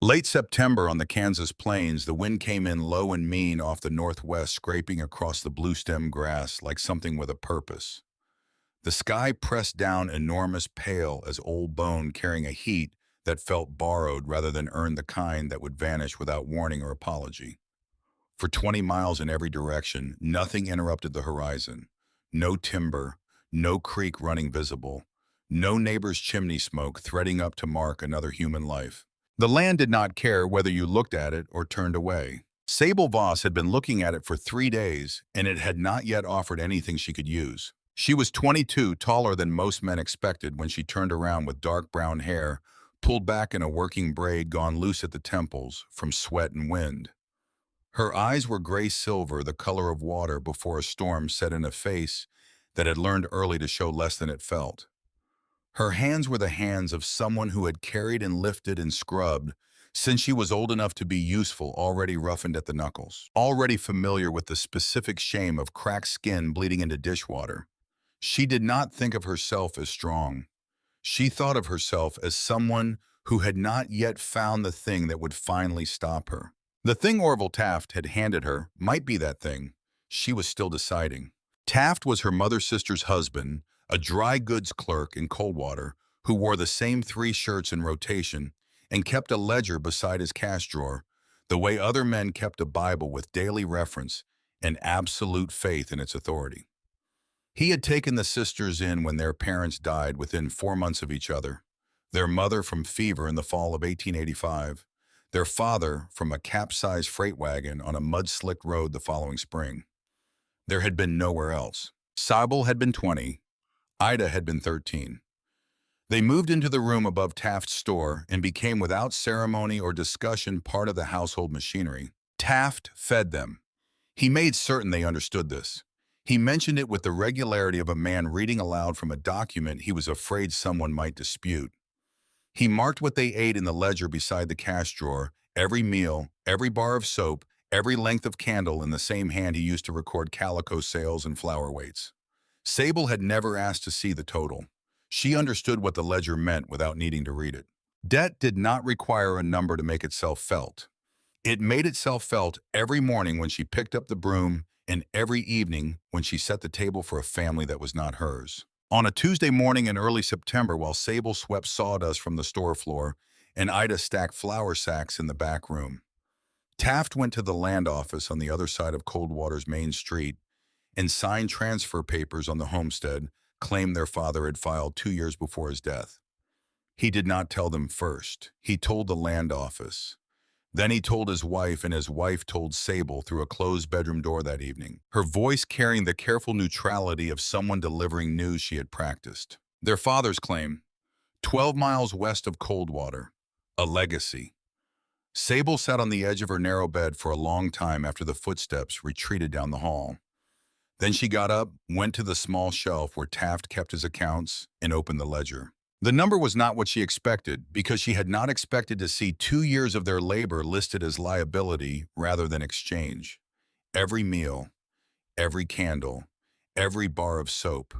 Late September on the Kansas plains, the wind came in low and mean off the northwest, scraping across the blue-stem grass like something with a purpose. The sky pressed down enormous, pale as old bone, carrying a heat that felt borrowed rather than earned, the kind that would vanish without warning or apology. For 20 miles in every direction, nothing interrupted the horizon. No timber, no creek running visible, no neighbor's chimney smoke threading up to mark another human life. The land did not care whether you looked at it or turned away. Sable Voss had been looking at it for 3 days, and it had not yet offered anything she could use. She was 22, taller than most men expected, when she turned around with dark brown hair, pulled back in a working braid gone loose at the temples from sweat and wind. Her eyes were gray-silver, the color of water before a storm, set in a face that had learned early to show less than it felt. Her hands were the hands of someone who had carried and lifted and scrubbed since she was old enough to be useful, already roughened at the knuckles, already familiar with the specific shame of cracked skin bleeding into dishwater. She did not think of herself as strong. She thought of herself as someone who had not yet found the thing that would finally stop her. The thing Orville Taft had handed her might be that thing. She was still deciding. Taft was her mother's sister's husband, a dry goods clerk in Coldwater who wore the same 3 shirts in rotation and kept a ledger beside his cash drawer, the way other men kept a Bible with daily reference and absolute faith in its authority. He had taken the sisters in when their parents died within 4 months of each other, their mother from fever in the fall of 1885, their father from a capsized freight wagon on a mud-slicked road the following spring. There had been nowhere else. Sybil had been 20. Ida had been 13. They moved into the room above Taft's store and became, without ceremony or discussion, part of the household machinery. Taft fed them. He made certain they understood this. He mentioned it with the regularity of a man reading aloud from a document he was afraid someone might dispute. He marked what they ate in the ledger beside the cash drawer, every meal, every bar of soap, every length of candle, in the same hand he used to record calico sales and flour weights. Sable had never asked to see the total. She understood what the ledger meant without needing to read it. Debt did not require a number to make itself felt. It made itself felt every morning when she picked up the broom and every evening when she set the table for a family that was not hers. On a Tuesday morning in early September, while Sable swept sawdust from the store floor and Ida stacked flour sacks in the back room, Taft went to the land office on the other side of Coldwater's main street and signed transfer papers on the homestead claim their father had filed 2 years before his death. He did not tell them first. He told the land office. Then he told his wife, and his wife told Sable through a closed bedroom door that evening, her voice carrying the careful neutrality of someone delivering news she had practiced. Their father's claim, 12 miles west of Coldwater, a legacy. Sable sat on the edge of her narrow bed for a long time after the footsteps retreated down the hall. Then she got up, went to the small shelf where Taft kept his accounts, and opened the ledger. The number was not what she expected, because she had not expected to see 2 years of their labor listed as liability rather than exchange. Every meal, every candle, every bar of soap.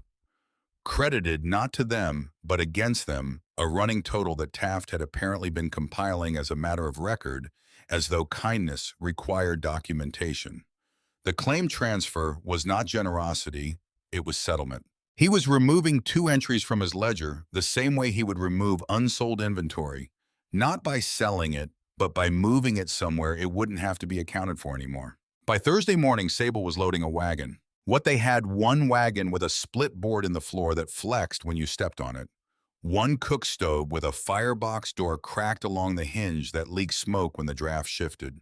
Credited not to them, but against them, a running total that Taft had apparently been compiling as a matter of record, as though kindness required documentation. The claim transfer was not generosity, it was settlement. He was removing 2 entries from his ledger the same way he would remove unsold inventory, not by selling it, but by moving it somewhere it wouldn't have to be accounted for anymore. By Thursday morning, Sable was loading a wagon. What they had: one wagon with a split board in the floor that flexed when you stepped on it. One cook stove with a firebox door cracked along the hinge that leaked smoke when the draft shifted.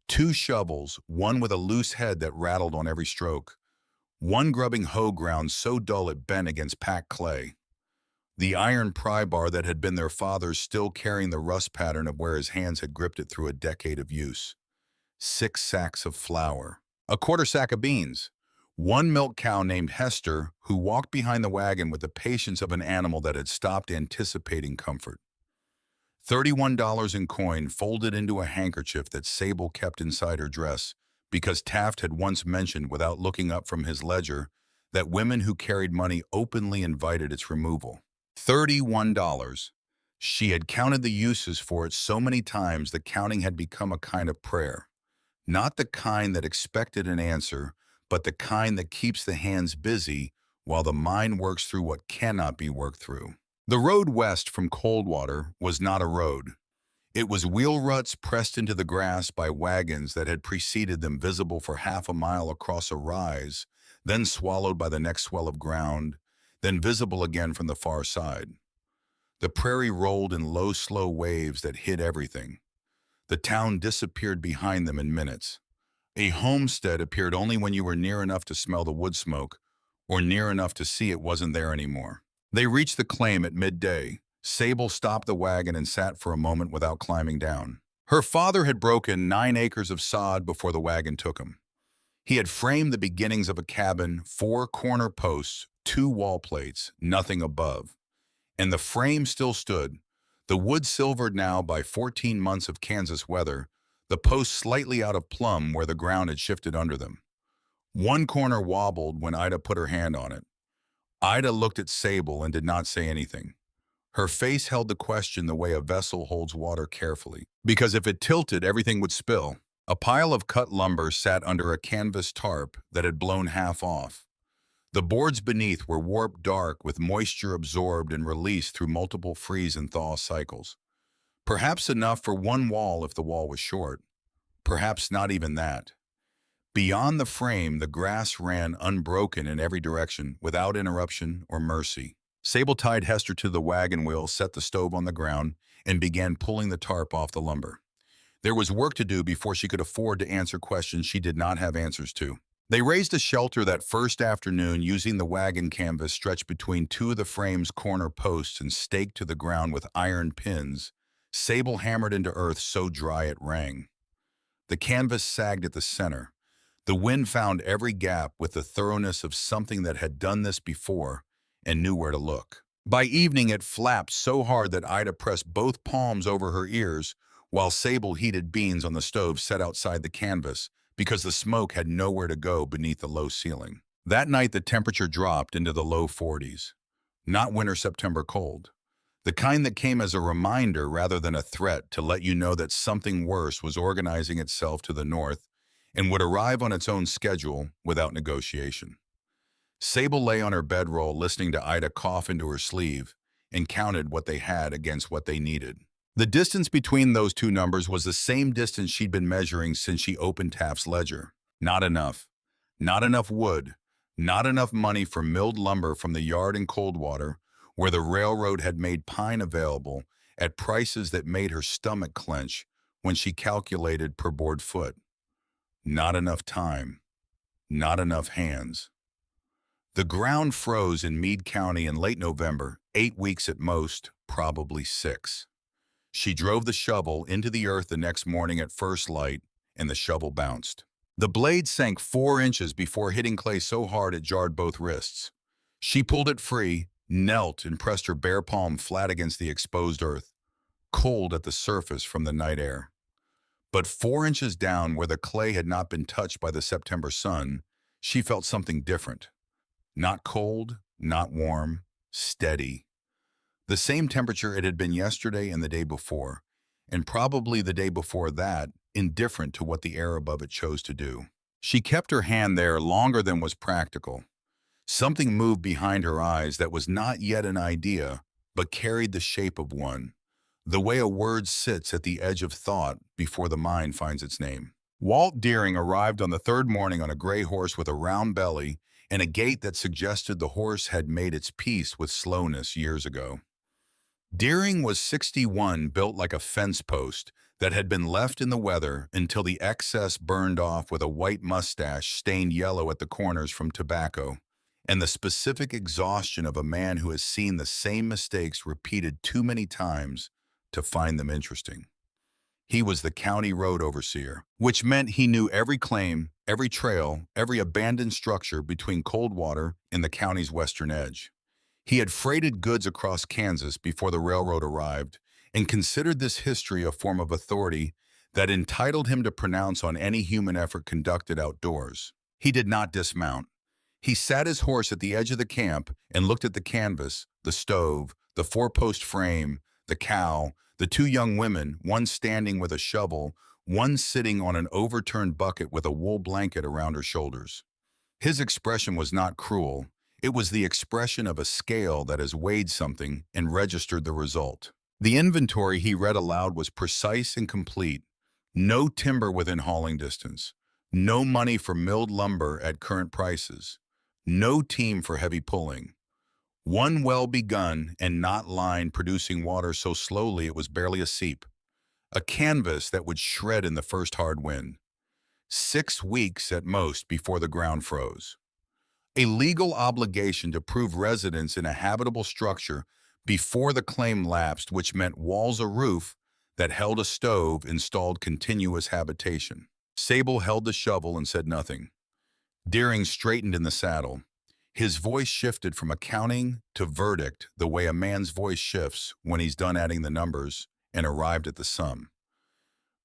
2 shovels, one with a loose head that rattled on every stroke. One grubbing hoe ground so dull it bent against packed clay. The iron pry bar that had been their father's still carrying the rust pattern of where his hands had gripped it through a decade of use. 6 sacks of flour. A quarter sack of beans. One milk cow named Hester who walked behind the wagon with the patience of an animal that had stopped anticipating comfort. $31 in coin folded into a handkerchief that Sable kept inside her dress because Taft had once mentioned, without looking up from his ledger, that women who carried money openly invited its removal. $31. She had counted the uses for it so many times that counting had become a kind of prayer. Not the kind that expected an answer, but the kind that keeps the hands busy while the mind works through what cannot be worked through. The road west from Coldwater was not a road. It was wheel ruts pressed into the grass by wagons that had preceded them, visible for half a mile across a rise, then swallowed by the next swell of ground, then visible again from the far side. The prairie rolled in low, slow waves that hid everything. The town disappeared behind them in minutes. A homestead appeared only when you were near enough to smell the wood smoke, or near enough to see it wasn't there anymore. They reached the claim at midday. Sable stopped the wagon and sat for a moment without climbing down. Her father had broken 9 acres of sod before the wagon took him. He had framed the beginnings of a cabin, 4 corner posts, 2 wall plates, nothing above. And the frame still stood, the wood silvered now by 14 months of Kansas weather, the posts slightly out of plumb where the ground had shifted under them. One corner wobbled when Ida put her hand on it. Ida looked at Sable and did not say anything. Her face held the question the way a vessel holds water carefully, because if it tilted, everything would spill. A pile of cut lumber sat under a canvas tarp that had blown half off. The boards beneath were warped dark with moisture absorbed and released through multiple freeze and thaw cycles. Perhaps enough for one wall if the wall was short. Perhaps not even that. Beyond the frame, the grass ran unbroken in every direction, without interruption or mercy. Sable tied Hester to the wagon wheel, set the stove on the ground, and began pulling the tarp off the lumber. There was work to do before she could afford to answer questions she did not have answers to. They raised a shelter that first afternoon using the wagon canvas stretched between 2 of the frame's corner posts and staked to the ground with iron pins, Sable hammered into earth so dry it rang. The canvas sagged at the center. The wind found every gap with the thoroughness of something that had done this before and knew where to look. By evening, it flapped so hard that Ida pressed both palms over her ears while Sable heated beans on the stove set outside the canvas because the smoke had nowhere to go beneath the low ceiling. That night, the temperature dropped into the low 40s. Not winter September cold. The kind that came as a reminder rather than a threat to let you know that something worse was organizing itself to the north and would arrive on its own schedule without negotiation. Sable lay on her bedroll listening to Ida cough into her sleeve and counted what they had against what they needed. The distance between those 2 numbers was the same distance she'd been measuring since she opened Taft's ledger. Not enough. Not enough wood. Not enough money for milled lumber from the yard in Coldwater, where the railroad had made pine available at prices that made her stomach clench when she calculated per board foot. Not enough time. Not enough hands. The ground froze in Meade County in late November, 8 weeks at most, probably 6. She drove the shovel into the earth the next morning at first light, and the shovel bounced. The blade sank 4 inches before hitting clay so hard it jarred both wrists. She pulled it free, knelt, and pressed her bare palm flat against the exposed earth, cold at the surface from the night air. But 4 inches down, where the clay had not been touched by the September sun, she felt something different. Not cold, not warm, steady. The same temperature it had been yesterday and the day before, and probably the day before that, indifferent to what the air above it chose to do. She kept her hand there longer than was practical. Something moved behind her eyes that was not yet an idea, but carried the shape of one, the way a word sits at the edge of thought before the mind finds its name. Walt Deering arrived on the 3rd morning on a gray horse with a round belly and a gait that suggested the horse had made its peace with slowness years ago. Deering was 61, built like a fence post that had been left in the weather until the excess burned off with a white mustache stained yellow at the corners from tobacco, and the specific exhaustion of a man who has seen the same mistakes repeated too many times to find them interesting. He was the county road overseer, which meant he knew every claim, every trail, every abandoned structure between Coldwater and the county's western edge. He had freighted goods across Kansas before the railroad arrived and considered this history a form of authority that entitled him to pronounce on any human effort conducted outdoors. He did not dismount. He sat his horse at the edge of the camp and looked at the canvas, the stove, the 4-post frame, the cow, the two young women, one standing with a shovel, one sitting on an overturned bucket with a wool blanket around her shoulders. His expression was not cruel. It was the expression of a scale that has weighed something and registered the result. The inventory he read aloud was precise and complete. No timber within hauling distance. No money for milled lumber at current prices. No team for heavy pulling. One well begun and not line producing water so slowly it was barely a seep. A canvas that would shred in the first hard wind. 6 weeks at most before the ground froze. A legal obligation to prove residence in a habitable structure before the claim lapsed, which meant walls or roof that held a stove installed continuous habitation. Sable held the shovel and said nothing. Deering straightened in the saddle. His voice shifted from accounting to verdict the way a man's voice shifts when he's done adding the numbers and arrived at the sum.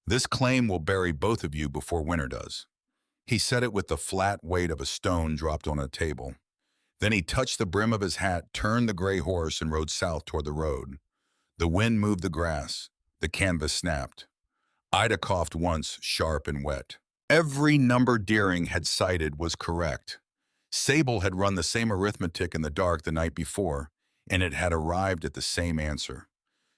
This claim will bury both of you before winter does. He said it with the flat weight of a stone dropped on a table. Then he touched the brim of his hat, turned the gray horse, and rode south toward the road. The wind moved the grass. The canvas snapped. Ida coughed once, sharp and wet. Every number Deering had cited was correct. Sable had run the same arithmetic in the dark the night before, and it had arrived at the same answer.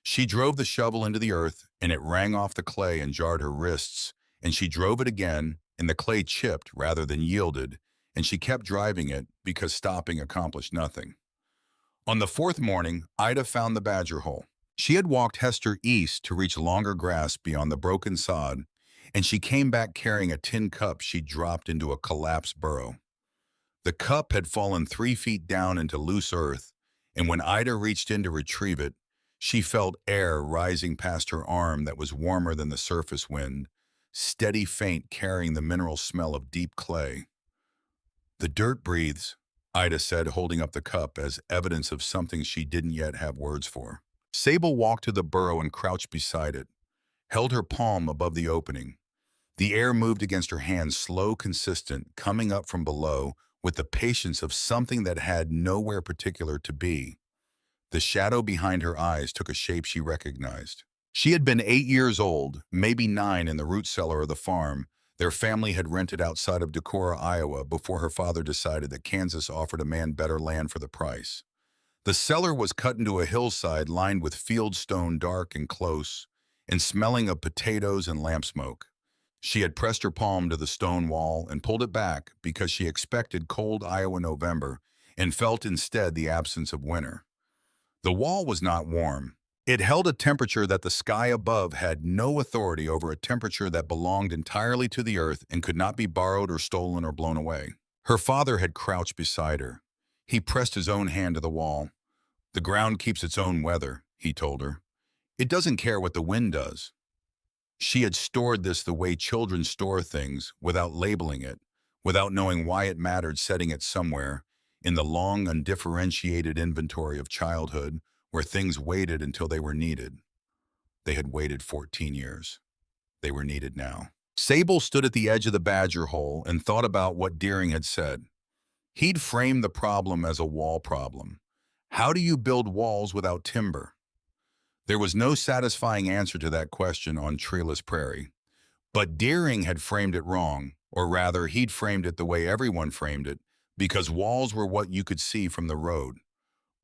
She drove the shovel into the earth, and it rang off the clay and jarred her wrists, and she drove it again, and the clay chipped rather than yielded, and she kept driving it because stopping accomplished nothing. On the fourth morning, Ida found the badger hole. She had walked Hester east to reach longer grass beyond the broken sod, and she came back carrying a tin cup she'd dropped into a collapsed burrow. The cup had fallen 3 feet down into loose earth, and when Ida reached in to retrieve it, she felt air rising past her arm that was warmer than the surface wind, steady faint carrying the mineral smell of deep clay. "The dirt breathes," Ida said, holding up the cup as evidence of something she didn't yet have words for. Sable walked to the burrow and crouched beside it, held her palm above the opening. The air moved against her hands, slow, consistent, coming up from below with the patience of something that had nowhere particular to be. The shadow behind her eyes took a shape she recognized. She had been 8 years old, maybe 9 in the root cellar of the farm their family had rented outside of Decorah, Iowa, before her father decided that Kansas offered a man better land for the price. The cellar was cut into a hillside lined with field stone, dark and close, and smelling of potatoes and lamp smoke. She had pressed her palm to the stone wall and pulled it back because she expected cold Iowa November and felt instead the absence of winter. The wall was not warm. It held a temperature that the sky above had no authority over, a temperature that belonged entirely to the earth and could not be borrowed or stolen or blown away. Her father had crouched beside her. He pressed his own hand to the wall. "The ground keeps its own weather," he told her. "It doesn't care what the wind does." She had stored this the way children store things, without labeling it, without knowing why it mattered, setting it somewhere, in the long, undifferentiated inventory of childhood, where things waited until they were needed. They had waited 14 years. They were needed now. Sable stood at the edge of the badger hole and thought about what Deering had said. He'd framed the problem as a wall problem. How do you build walls without timber? There was no satisfying answer to that question on treeless prairie. But Deering had framed it wrong, or rather, he'd framed it the way everyone framed it, because walls were what you could see from the road.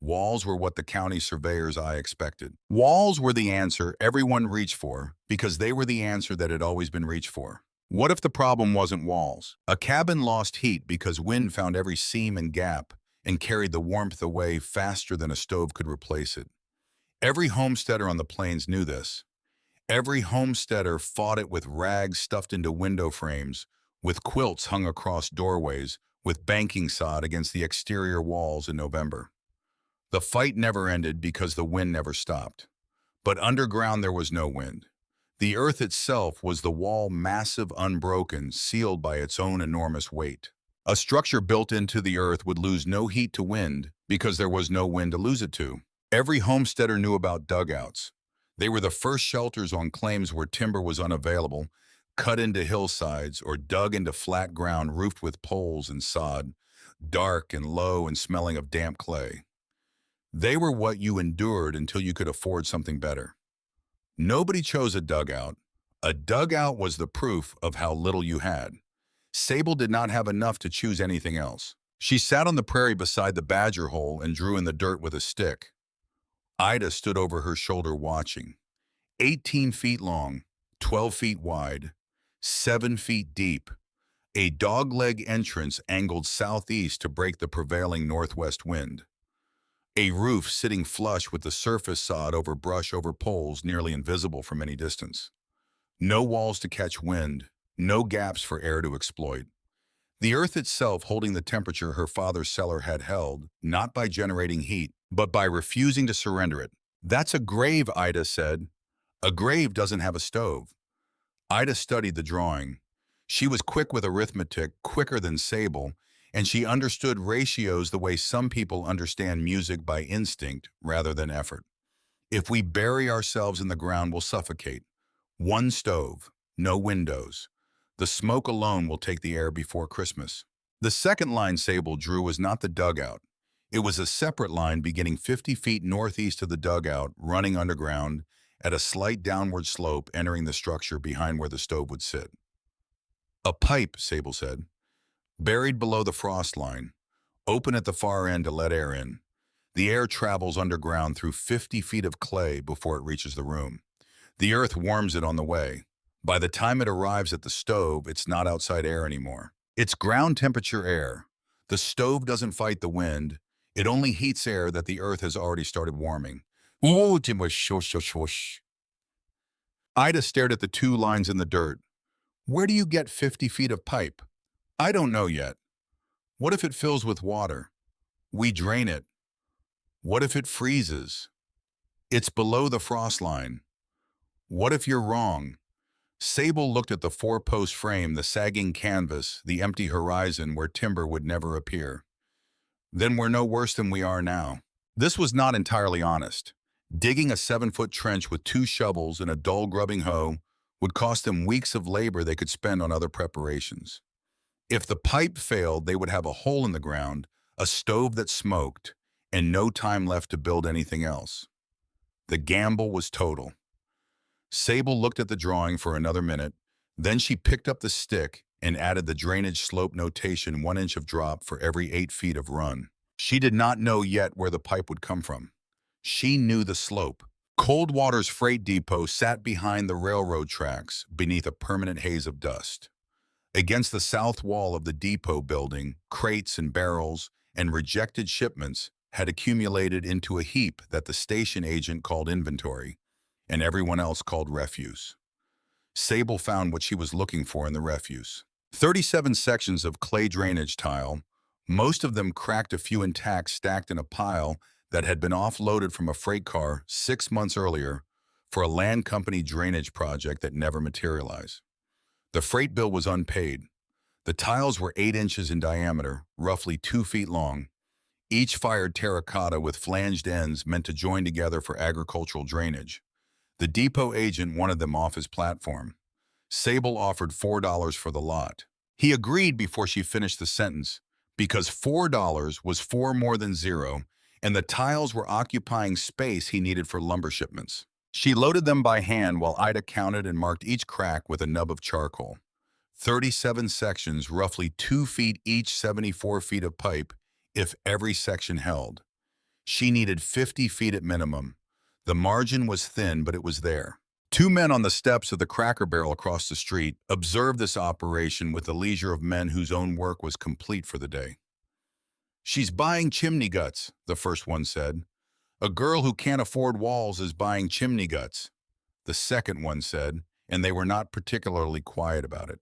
Walls were what the county surveyor's eye expected. Walls were the answer everyone reached for because they were the answer that had always been reached for. What if the problem wasn't walls? A cabin lost heat because wind found every seam and gap and carried the warmth away faster than a stove could replace it. Every homesteader on the plains knew this. Every homesteader fought it with rags stuffed into window frames, with quilts hung across doorways, with banking sod against the exterior walls in November. The fight never ended because the wind never stopped. But underground there was no wind. The earth itself was the wall, massive, unbroken, sealed by its own enormous weight. A structure built into the earth would lose no heat to wind because there was no wind to lose it to. Every homesteader knew about dugouts. They were the first shelters on claims where timber was unavailable, cut into hillsides or dug into flat ground roofed with poles and sod, dark and low and smelling of damp clay. They were what you endured until you could afford something better. Nobody chose a dugout. A dugout was the proof of how little you had. Sable did not have enough to choose anything else. She sat on the prairie beside the badger hole and drew in the dirt with a stick. Ida stood over her shoulder watching. 18 feet long, 12 feet wide, 7 feet deep. A dogleg entrance angled southeast to break the prevailing northwest wind. A roof sitting flush with the surface sod over brush over poles nearly invisible from any distance. No walls to catch wind, no gaps for air to exploit. The earth itself holding the temperature her father's cellar had held, not by generating heat, but by refusing to surrender it. That's a grave, Ida said. A grave doesn't have a stove. Ida studied the drawing. She was quick with arithmetic, quicker than Sable, and she understood ratios the way some people understand music by instinct rather than effort. If we bury ourselves in the ground, we'll suffocate. One stove, no windows. The smoke alone will take the air before Christmas. The second line Sable drew was not the dugout. It was a separate line beginning 50 feet northeast of the dugout, running underground, at a slight downward slope entering the structure behind where the stove would sit. A pipe, Sable said, buried below the frost line, open at the far end to let air in. The air travels underground through 50 feet of clay before it reaches the room. The earth warms it on the way. By the time it arrives at the stove, it's not outside air anymore. It's ground temperature air. The stove doesn't fight the wind. It only heats air that the earth has already started warming. Ida stared at the two lines in the dirt. Where do you get 50 feet of pipe? I don't know yet. What if it fills with water? We drain it. What if it freezes? It's below the frost line. What if you're wrong? Sable looked at the four-post frame, the sagging canvas, the empty horizon where timber would never appear. Then we're no worse than we are now. This was not entirely honest. Digging a 7-foot trench with 2 shovels and a dull grubbing hoe would cost them weeks of labor they could spend on other preparations. If the pipe failed, they would have a hole in the ground, a stove that smoked, and no time left to build anything else. The gamble was total. Sable looked at the drawing for another minute, then she picked up the stick and added the drainage slope notation 1 inch of drop for every 8 feet of run. She did not know yet where the pipe would come from. She knew the slope. Coldwater's freight depot sat behind the railroad tracks beneath a permanent haze of dust. Against the south wall of the depot building, crates and barrels and rejected shipments had accumulated into a heap that the station agent called inventory and everyone else called refuse. Sable found what she was looking for in the refuse. 37 sections of clay drainage tile, most of them cracked, a few intact, stacked in a pile that had been offloaded from a freight car 6 months earlier for a land company drainage project that never materialized. The freight bill was unpaid. The tiles were 8 inches in diameter, roughly 2 feet long, each fired terracotta with flanged ends meant to join together for agricultural drainage. The depot agent wanted them off his platform. Sable offered $4 for the lot. He agreed before she finished the sentence, because $4 was 4 more than 0, and the tiles were occupying space he needed for lumber shipments. She loaded them by hand while Ida counted and marked each crack with a nub of charcoal. 37 sections, roughly 2 feet each, 74 feet of pipe, if every section held. She needed 50 feet at minimum. The margin was thin, but it was there. 2 men on the steps of the Cracker Barrel across the street observed this operation with the leisure of men whose own work was complete for the day. "She's buying chimney guts," the first one said. "A girl who can't afford walls is buying chimney guts," the second one said, and they were not particularly quiet about it.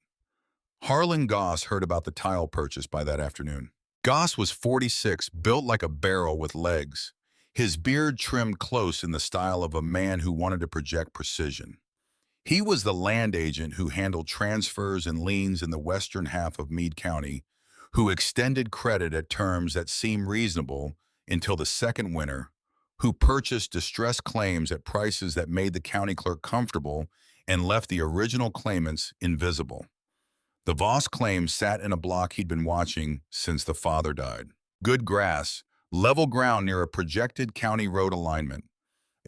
Harlan Goss heard about the tile purchase by that afternoon. Goss was 46, built like a barrel with legs. His beard trimmed close in the style of a man who wanted to project precision. He was the land agent who handled transfers and liens in the western half of Meade County, who extended credit at terms that seemed reasonable until the second winter, who purchased distressed claims at prices that made the county clerk comfortable and left the original claimants invisible. The Voss claim sat in a block he'd been watching since the father died. Good grass, Level ground near a projected county road alignment.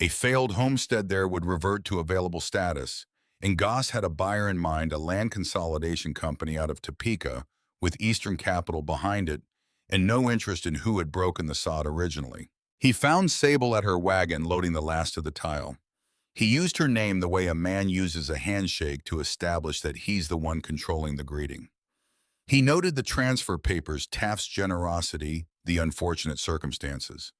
A failed homestead there would revert to available status, and Goss had a buyer in mind, a land consolidation company out of Topeka, with Eastern Capital behind it, and no interest in who had broken the sod originally. He found Sable at her wagon loading the last of the tile. He used her name the way a man uses a handshake to establish that he's the one controlling the greeting. He noted the transfer papers, Taft's generosity, the unfortunate circumstances.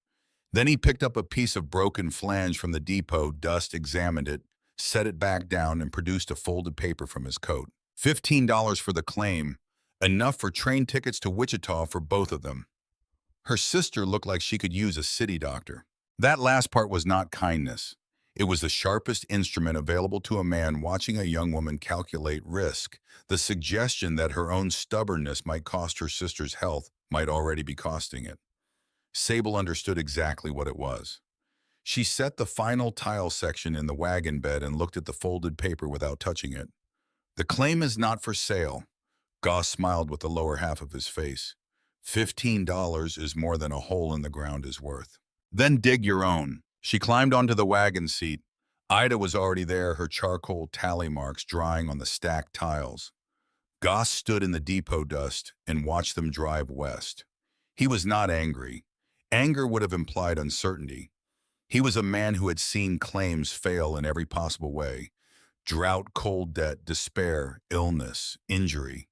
Then he picked up a piece of broken flange from the depot, examined it, set it back down, and produced a folded paper from his coat. $15 for the claim, enough for train tickets to Wichita for both of them. Her sister looked like she could use a city doctor. That last part was not kindness. It was the sharpest instrument available to a man watching a young woman calculate risk. The suggestion that her own stubbornness might cost her sister's health might already be costing it. Sable understood exactly what it was. She set the final tile section in the wagon bed and looked at the folded paper without touching it. The claim is not for sale. Goss smiled with the lower half of his face. $15 is more than a hole in the ground is worth. Then dig your own. She climbed onto the wagon seat. Ida was already there, her charcoal tally marks drying on the stacked tiles. Goss stood in the depot dust and watched them drive west. He was not angry. Anger would have implied uncertainty. He was a man who had seen claims fail in every possible way. Drought, cold debt, despair, illness, injury.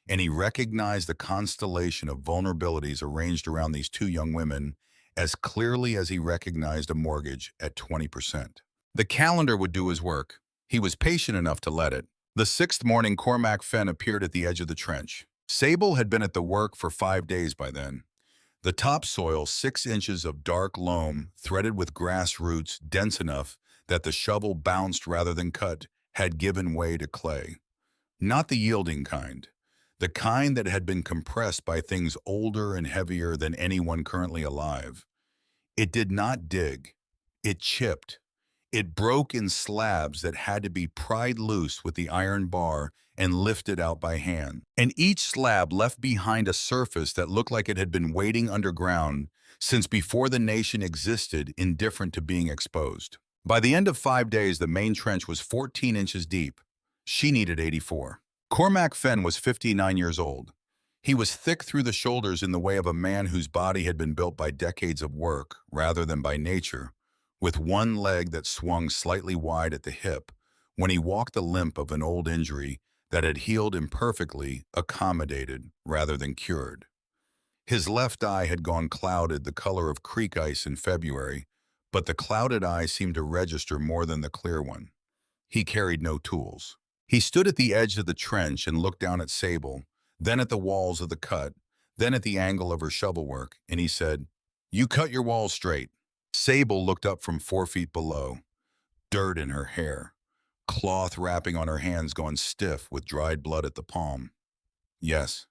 And he recognized the constellation of vulnerabilities arranged around these two young women as clearly as he recognized a mortgage at 20%. The calendar would do his work. He was patient enough to let it. The sixth morning, Cormac Fenn appeared at the edge of the trench. Sable had been at the work for 5 days by then. The topsoil, 6 inches of dark loam, threaded with grass roots dense enough that the shovel bounced rather than cut, had given way to clay. Not the yielding kind. The kind that had been compressed by things older and heavier than anyone currently alive. It did not dig. It chipped. It broke in slabs that had to be pried loose with the iron bar and lifted out by hand. And each slab left behind a surface that looked like it had been waiting underground since before the nation existed, indifferent to being exposed. By the end of 5 days, the main trench was 14 inches deep. She needed 84. Cormac Fenn was 59 years old. He was thick through the shoulders in the way of a man whose body had been built by decades of work rather than by nature, with one leg that swung slightly wide at the hip when he walked the limp of an old injury that had healed imperfectly, accommodated rather than cured. His left eye had gone clouded, the color of creek ice in February, but the clouded eye seemed to register more than the clear one. He carried no tools. He stood at the edge of the trench and looked down at Sable, then at the walls of the cut, then at the angle of her shovel work, and he said, "You cut your walls straight." Sable looked up from 4 feet below, dirt in her hair, cloth wrapping on her hands gone stiff with dried blood at the palm. "Yes.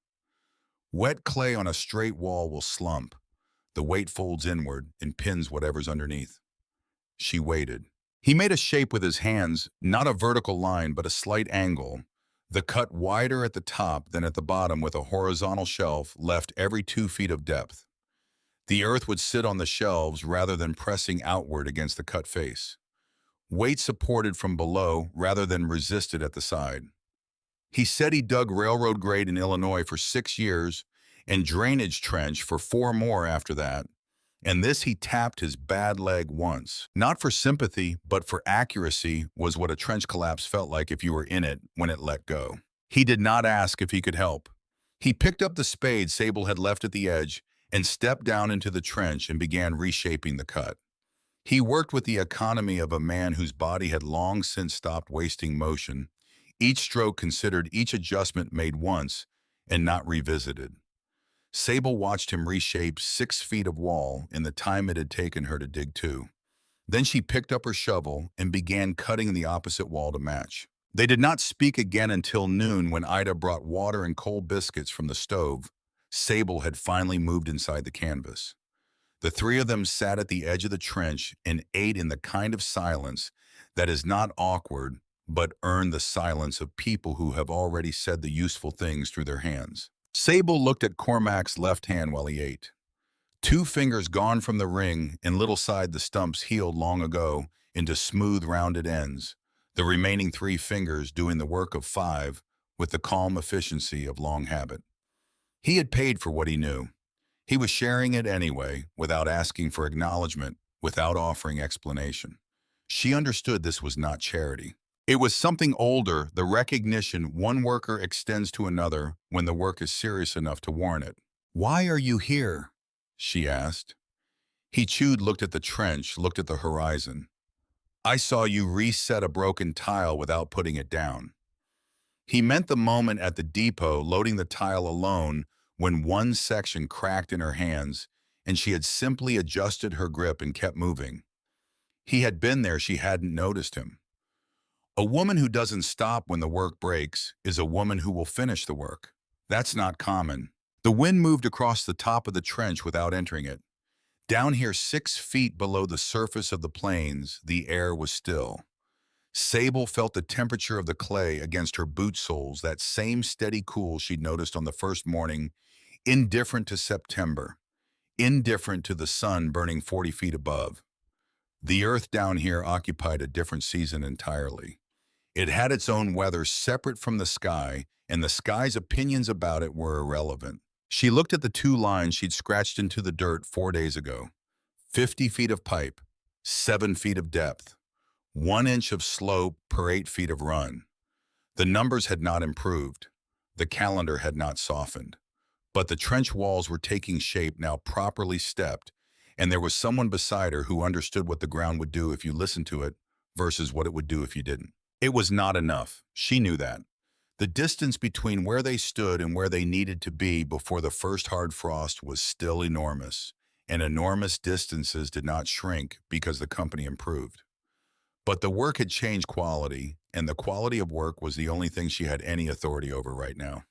Wet clay on a straight wall will slump. The weight folds inward and pins whatever's underneath." She waited. He made a shape with his hands, not a vertical line, but a slight angle. The cut wider at the top than at the bottom with a horizontal shelf left every 2 feet of depth. The earth would sit on the shelves rather than pressing outward against the cut face. Weight supported from below rather than resisted at the side. He said he dug railroad grade in Illinois for 6 years and drainage trench for 4 more after that. And this he tapped his bad leg once. Not for sympathy, but for accuracy was what a trench collapse felt like if you were in it when it let go. He did not ask if he could help. He picked up the spade Sable had left at the edge and stepped down into the trench and began reshaping the cut. He worked with the economy of a man whose body had long since stopped wasting motion, each stroke considered, each adjustment made once and not revisited. Sable watched him reshape 6 feet of wall in the time it had taken her to dig 2. Then she picked up her shovel and began cutting the opposite wall to match. They did not speak again until noon when Ida brought water and cold biscuits from the stove. Sable had finally moved inside the canvas. The 3 of them sat at the edge of the trench and ate in the kind of silence that is not awkward, but earned the silence of people who have already said the useful things through their hands. Sable looked at Cormac's left hand while he ate. 2 fingers gone from the ring, and little side the stumps healed long ago into smooth, rounded ends, the remaining 3 fingers doing the work of 5 with the calm efficiency of long habit. He had paid for what he knew. He was sharing it anyway, without asking for acknowledgement, without offering explanation. She understood this was not charity. It was something older, the recognition one worker extends to another when the work is serious enough to warrant it. "Why are you here?" she asked. He chewed, looked at the trench, looked at the horizon. "I saw you reset a broken tile without putting it down." He meant the moment at the depot loading the tile alone when one section cracked in her hands and she had simply adjusted her grip and kept moving. He had been there, she hadn't noticed him. A woman who doesn't stop when the work breaks is a woman who will finish the work. That's not common. The wind moved across the top of the trench without entering it. Down here 6 feet below the surface of the plains, the air was still. Sable felt the temperature of the clay against her boot soles, that same steady cool she'd noticed on the first morning, indifferent to September, indifferent to the sun burning 40 feet above. The earth down here occupied a different season entirely. It had its own weather separate from the sky, and the sky's opinions about it were irrelevant. She looked at the 2 lines she'd scratched into the dirt 4 days ago. 50 feet of pipe, 7 feet of depth, 1 inch of slope per 8 feet of run. The numbers had not improved. The calendar had not softened. But the trench walls were taking shape, now properly stepped, and there was someone beside her who understood what the ground would do if you listened to it versus what it would do if you didn't. It was not enough. She knew that. The distance between where they stood and where they needed to be before the first hard frost was still enormous, and enormous distances did not shrink because the company improved. But the work had changed quality, and the quality of work was the only thing she had any authority over right now.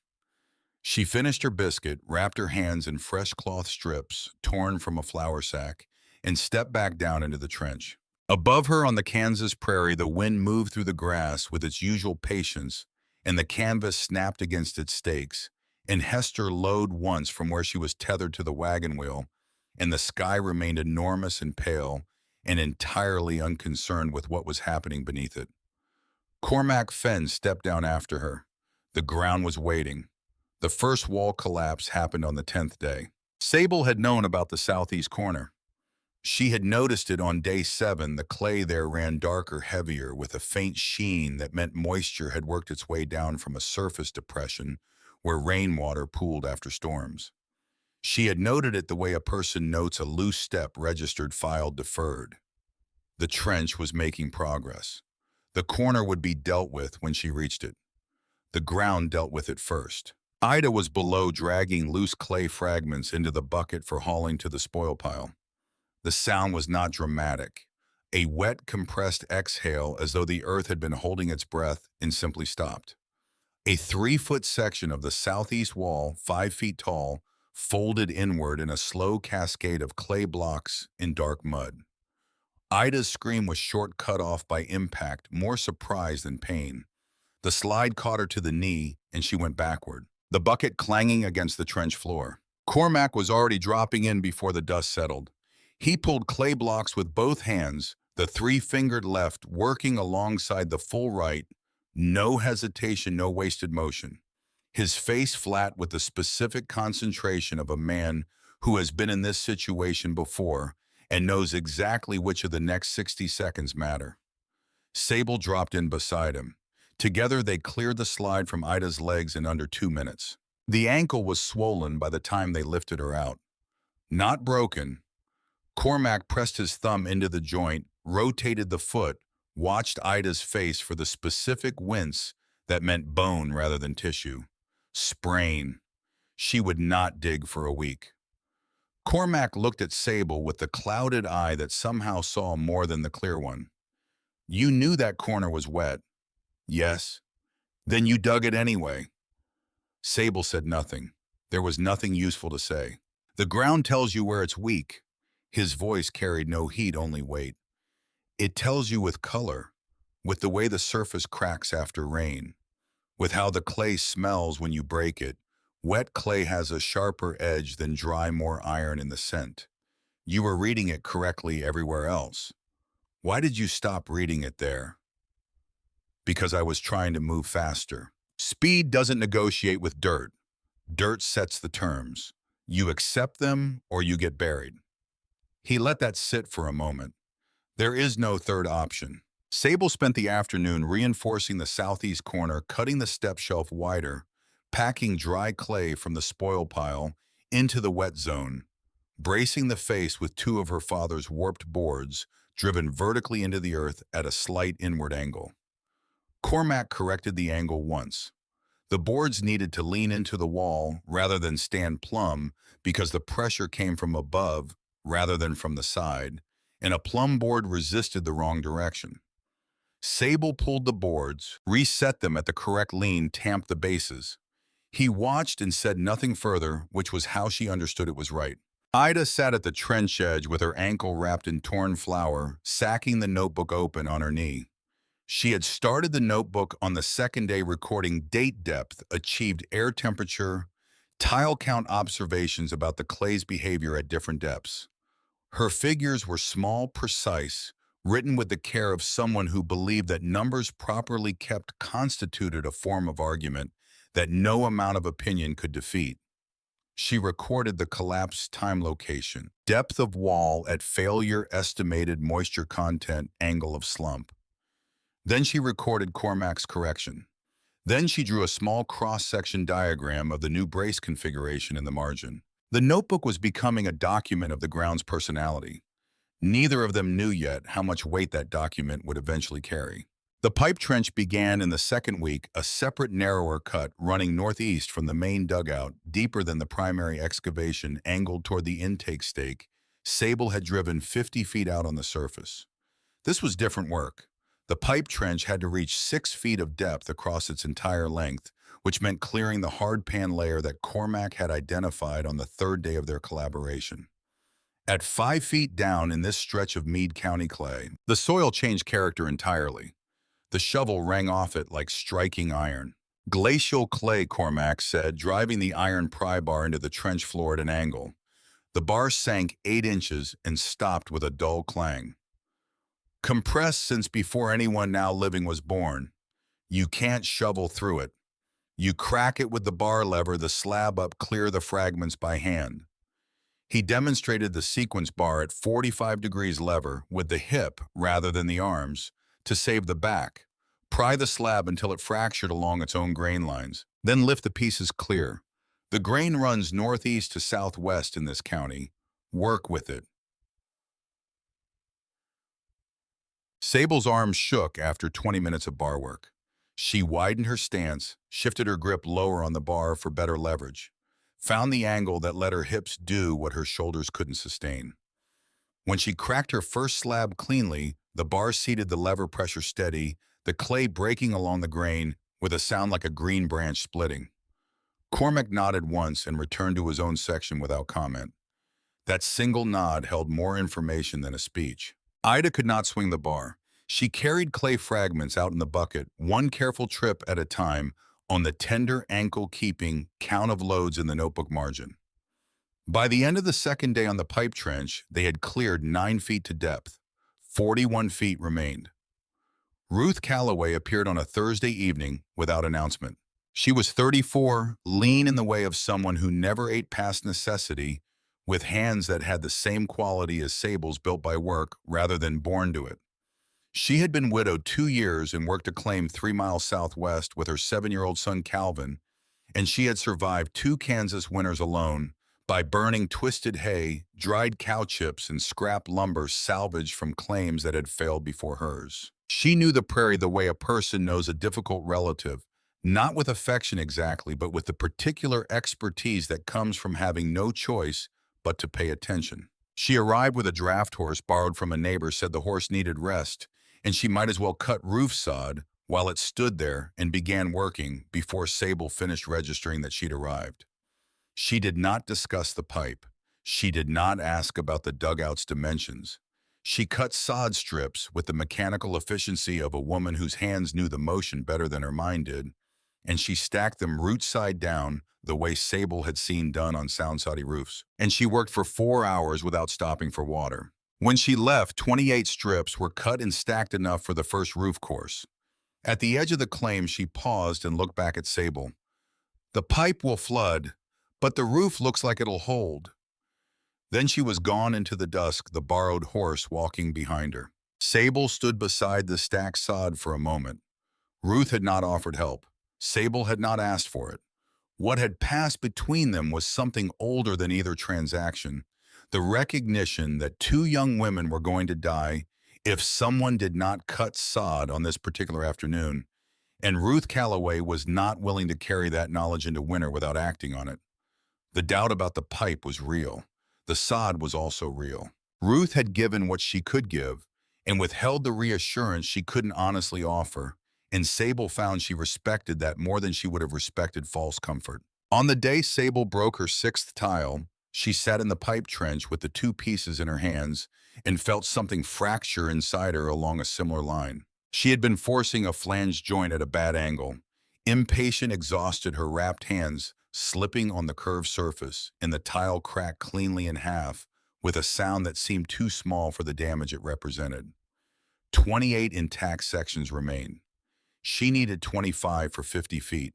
She finished her biscuit, wrapped her hands in fresh cloth strips torn from a flour sack, and stepped back down into the trench. Above her on the Kansas prairie, the wind moved through the grass with its usual patience, and the canvas snapped against its stakes, and Hester lowed once from where she was tethered to the wagon wheel, and the sky remained enormous and pale, and entirely unconcerned with what was happening beneath it. Cormac Fenn stepped down after her. The ground was waiting. The first wall collapse happened on the 10th day. Sable had known about the southeast corner. She had noticed it on day 7. The clay there ran darker, heavier, with a faint sheen that meant moisture had worked its way down from a surface depression where rainwater pooled after storms. She had noted it the way a person notes a loose step registered filed deferred. The trench was making progress. The corner would be dealt with when she reached it. The ground dealt with it first. Ida was below, dragging loose clay fragments into the bucket for hauling to the spoil pile. The sound was not dramatic. A wet, compressed exhale as though the earth had been holding its breath and simply stopped. A 3-foot section of the southeast wall, 5 feet tall, folded inward in a slow cascade of clay blocks in dark mud. Ida's scream was short, cut off by impact, more surprise than pain. The slide caught her to the knee, and she went backward, the bucket clanging against the trench floor. Cormac was already dropping in before the dust settled. He pulled clay blocks with both hands, the 3-fingered left working alongside the full right, no hesitation, no wasted motion. His face flat with the specific concentration of a man who has been in this situation before and knows exactly which of the next 60 seconds matter. Sable dropped in beside him. Together they cleared the slide from Ida's legs in under 2 minutes. The ankle was swollen by the time they lifted her out. Not broken. Cormac pressed his thumb into the joint, rotated the foot, watched Ida's face for the specific wince that meant bone rather than tissue. Sprain. She would not dig for a week. Cormac looked at Sable with the clouded eye that somehow saw more than the clear one. "You knew that corner was wet." "Yes." "Then you dug it anyway." Sable said nothing. There was nothing useful to say. "The ground tells you where it's weak." His voice carried no heat, only weight. "It tells you with color, with the way the surface cracks after rain, with how the clay smells when you break it, Wet clay has a sharper edge than dry, more iron in the scent. You were reading it correctly everywhere else. Why did you stop reading it there? Because I was trying to move faster. Speed doesn't negotiate with dirt. Dirt sets the terms. You accept them or you get buried. He let that sit for a moment. There is no third option. Sable spent the afternoon reinforcing the southeast corner, cutting the step shelf wider, packing dry clay from the spoil pile into the wet zone, bracing the face with two of her father's warped boards driven vertically into the earth at a slight inward angle. Cormac corrected the angle once. The boards needed to lean into the wall rather than stand plumb because the pressure came from above rather than from the side, and a plumb board resisted the wrong direction. Sable pulled the boards, reset them at the correct lean, tamped the bases. He watched and said nothing further, which was how she understood it was right. Ida sat at the trench edge with her ankle wrapped in torn flour, sacking the notebook open on her knee. She had started the notebook on the second day recording date depth, achieved air temperature, tile count observations about the clay's behavior at different depths. Her figures were small, precise, written with the care of someone who believed that numbers properly kept constituted a form of argument that no amount of opinion could defeat. She recorded the collapse time location, depth of wall at failure estimated moisture content, angle of slump. Then she recorded Cormac's correction. Then she drew a small cross-section diagram of the new brace configuration in the margin. The notebook was becoming a document of the ground's personality. Neither of them knew yet how much weight that document would eventually carry. The pipe trench began in the second week, a separate, narrower cut running northeast from the main dugout, deeper than the primary excavation, angled toward the intake stake. Sable had driven 50 feet out on the surface. This was different work. The pipe trench had to reach 6 feet of depth across its entire length, which meant clearing the hard pan layer that Cormac had identified on the third day of their collaboration. At 5 feet down in this stretch of Meade County clay, the soil changed character entirely. The shovel rang off it like striking iron. Glacial clay, Cormac said, driving the iron pry bar into the trench floor at an angle. The bar sank 8 inches and stopped with a dull clang. Compressed since before anyone now living was born. You can't shovel through it. You crack it with the bar lever, the slab up, clear the fragments by hand. He demonstrated the sequence bar at 45 degrees lever with the hip rather than the arms to save the back. Pry the slab until it fractured along its own grain lines. Then lift the pieces clear. The grain runs northeast to southwest in this county. Work with it. Sable's arms shook after 20 minutes of bar work. She widened her stance, shifted her grip lower on the bar for better leverage, found the angle that let her hips do what her shoulders couldn't sustain. When she cracked her first slab cleanly, the bar seated, the lever pressure steady, the clay breaking along the grain with a sound like a green branch splitting. Cormac nodded once and returned to his own section without comment. That single nod held more information than a speech. Ida could not swing the bar. She carried clay fragments out in the bucket, one careful trip at a time, on the tender ankle-keeping count of loads in the notebook margin. By the end of the second day on the pipe trench, they had cleared 9 feet to depth. 41 feet remained. Ruth Calloway appeared on a Thursday evening without announcement. She was 34, lean in the way of someone who never ate past necessity, with hands that had the same quality as Sable's, built by work rather than born to it. She had been widowed 2 years and worked a claim 3 miles southwest with her 7-year-old son Calvin, and she had survived 2 Kansas winters alone by burning twisted hay, dried cow chips, and scrap lumber salvaged from claims that had failed before hers. She knew the prairie the way a person knows a difficult relative, not with affection exactly, but with the particular expertise that comes from having no choice but to pay attention. She arrived with a draft horse borrowed from a neighbor, said the horse needed rest, and she might as well cut roof sod while it stood there, and began working before Sable finished registering that she'd arrived. She did not discuss the pipe. She did not ask about the dugout's dimensions. She cut sod strips with the mechanical efficiency of a woman whose hands knew the motion better than her mind did, and she stacked them root side down the way Sable had seen done on Sound Saudi roofs. And she worked for 4 hours without stopping for water. When she left, 28 strips were cut and stacked enough for the first roof course. At the edge of the claim, she paused and looked back at Sable. "The pipe will flood, but the roof looks like it'll hold." Then she was gone into the dusk, the borrowed horse walking behind her. Sable stood beside the stacked sod for a moment. Ruth had not offered help. Sable had not asked for it. What had passed between them was something older than either transaction, the recognition that two young women were going to die if someone did not cut sod on this particular afternoon, and Ruth Calloway was not willing to carry that knowledge into winter without acting on it. The doubt about the pipe was real. The sod was also real. Ruth had given what she could give and withheld the reassurance she couldn't honestly offer, and Sable found she respected that more than she would have respected false comfort. On the day Sable broke her sixth tile, she sat in the pipe trench with the two pieces in her hands and felt something fracture inside her along a similar line. She had been forcing a flange joint at a bad angle. Impatient, exhausted, her wrapped hands slipping on the curved surface, and the tile cracked cleanly in half with a sound that seemed too small for the damage it represented. 28 intact sections remained. She needed 25 for 50 feet.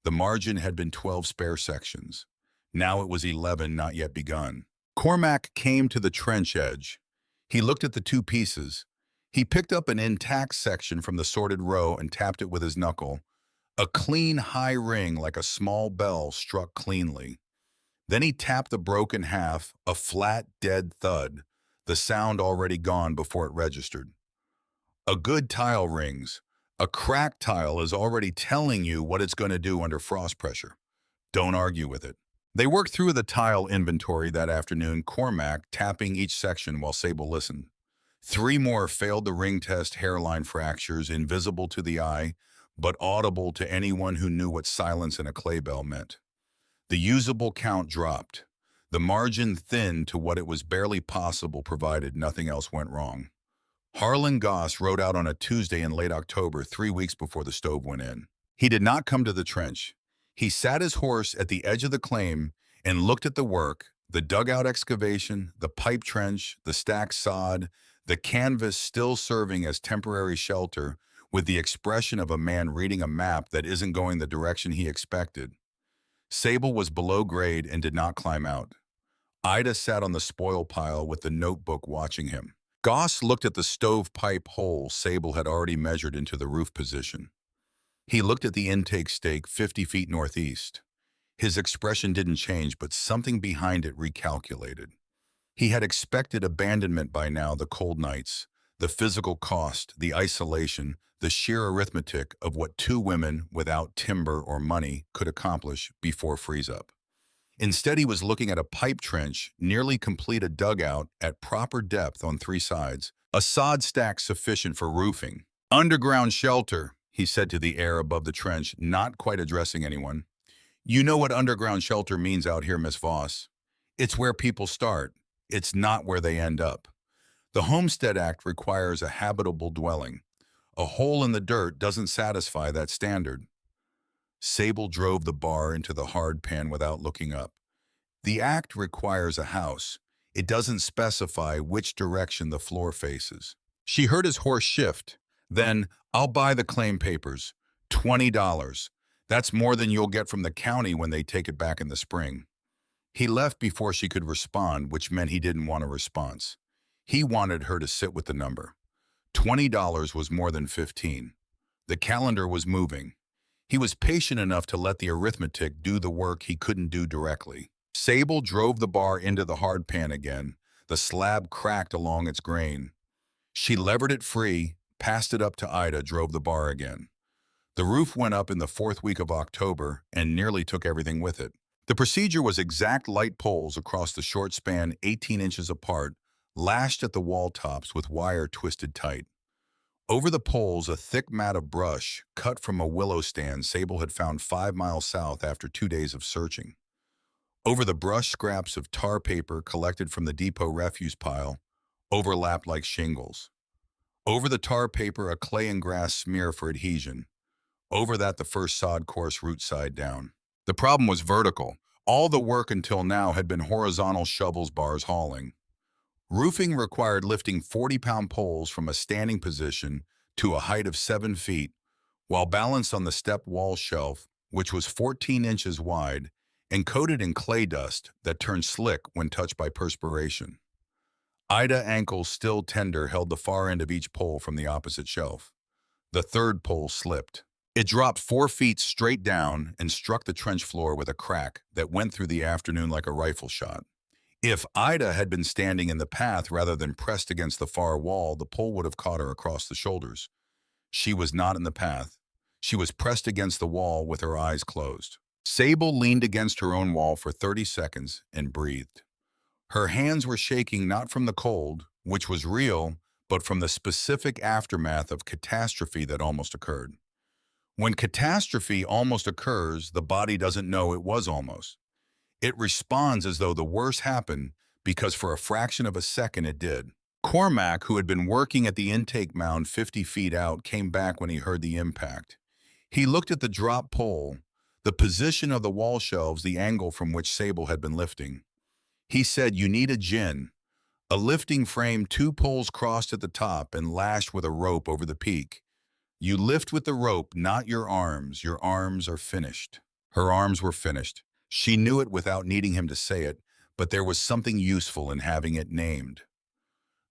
The margin had been 12 spare sections. Now it was 11 not yet begun. Cormac came to the trench edge. He looked at the two pieces. He picked up an intact section from the sorted row and tapped it with his knuckle. A clean, high ring like a small bell struck cleanly. Then he tapped the broken half, a flat, dead thud, the sound already gone before it registered. A good tile rings. A cracked tile is already telling you what it's going to do under frost pressure. Don't argue with it. They worked through the tile inventory that afternoon, Cormac tapping each section while Sable listened. 3 more failed the ring test, hairline fractures, invisible to the eye, but audible to anyone who knew what silence in a clay bell meant. The usable count dropped. The margin thinned to what it was barely possible provided nothing else went wrong. Harlan Goss rode out on a Tuesday in late October, 3 weeks before the stove went in. He did not come to the trench. He sat his horse at the edge of the claim and looked at the work, the dugout excavation, the pipe trench, the stacked sod, the canvas still serving as temporary shelter, with the expression of a man reading a map that isn't going the direction he expected. Sable was below grade and did not climb out. Ida sat on the spoil pile with the notebook watching him. Goss looked at the stovepipe hole Sable had already measured into the roof position. He looked at the intake stake 50 feet northeast. His expression didn't change, but something behind it recalculated. He had expected abandonment by now, the cold nights, the physical cost, the isolation, the sheer arithmetic of what 2 women without timber or money could accomplish before freeze-up. Instead, he was looking at a pipe trench, nearly complete, a dugout at proper depth on 3 sides, a sod stack sufficient for roofing. "Underground shelter," he said to the air above the trench, not quite addressing anyone. "You know what underground shelter means out here, Miss Voss. It's where people start. It's not where they end up. The Homestead Act requires a habitable dwelling. A hole in the dirt doesn't satisfy that standard." Sable drove the bar into the hard pan without looking up. The act requires a house. It doesn't specify which direction the floor faces. She heard his horse shift. Then, "I'll buy the claim papers. $20. That's more than you'll get from the county when they take it back in the spring." He left before she could respond, which meant he didn't want a response. He wanted her to sit with the number. $20 was more than 15. The calendar was moving. He was patient enough to let the arithmetic do the work he couldn't do directly. Sable drove the bar into the hard pan again. The slab cracked along its grain. She levered it free, passed it up to Ida, drove the bar again. The roof went up in the 4th week of October and nearly took everything with it. The procedure was exact light poles across the short span, 18 inches apart, lashed at the wall tops with wire twisted tight. Over the poles, a thick mat of brush, cut from a willow stand Sable had found 5 miles south after 2 days of searching. Over the brush, scraps of tar paper collected from the depot refuse pile, overlapped like shingles. Over the tar paper, a clay and grass smear for adhesion. Over that, the first sod course root side down. The problem was vertical. All the work until now had been horizontal shovels bars hauling. Roofing required lifting 40-pound poles from a standing position to a height of 7 feet, while balanced on the step wall shelf, which was 14 inches wide and coated in clay dust that turned slick when touched by perspiration. Ida, ankles still tender, held the far end of each pole from the opposite shelf. The third pole slipped. It dropped 4 feet straight down and struck the trench floor with a crack that went through the afternoon like a rifle shot. If Ida had been standing in the path rather than pressed against the far wall, the pole would have caught her across the shoulders. She was not in the path. She was pressed against the wall with her eyes closed. Sable leaned against her own wall for 30 seconds and breathed. Her hands were shaking not from the cold, which was real, but from the specific aftermath of catastrophe that almost occurred. When catastrophe almost occurs, the body doesn't know it was almost. It responds as though the worst happened because for a fraction of a second it did. Cormac, who had been working at the intake mound 50 feet out, came back when he heard the impact. He looked at the drop pole, the position of the wall shelves, the angle from which Sable had been lifting. He said, "You need a gin." A lifting frame, 2 poles crossed at the top and lashed with a rope over the peak. You lift with the rope, not your arms. Your arms are finished. Her arms were finished. She knew it without needing him to say it, but there was something useful in having it named.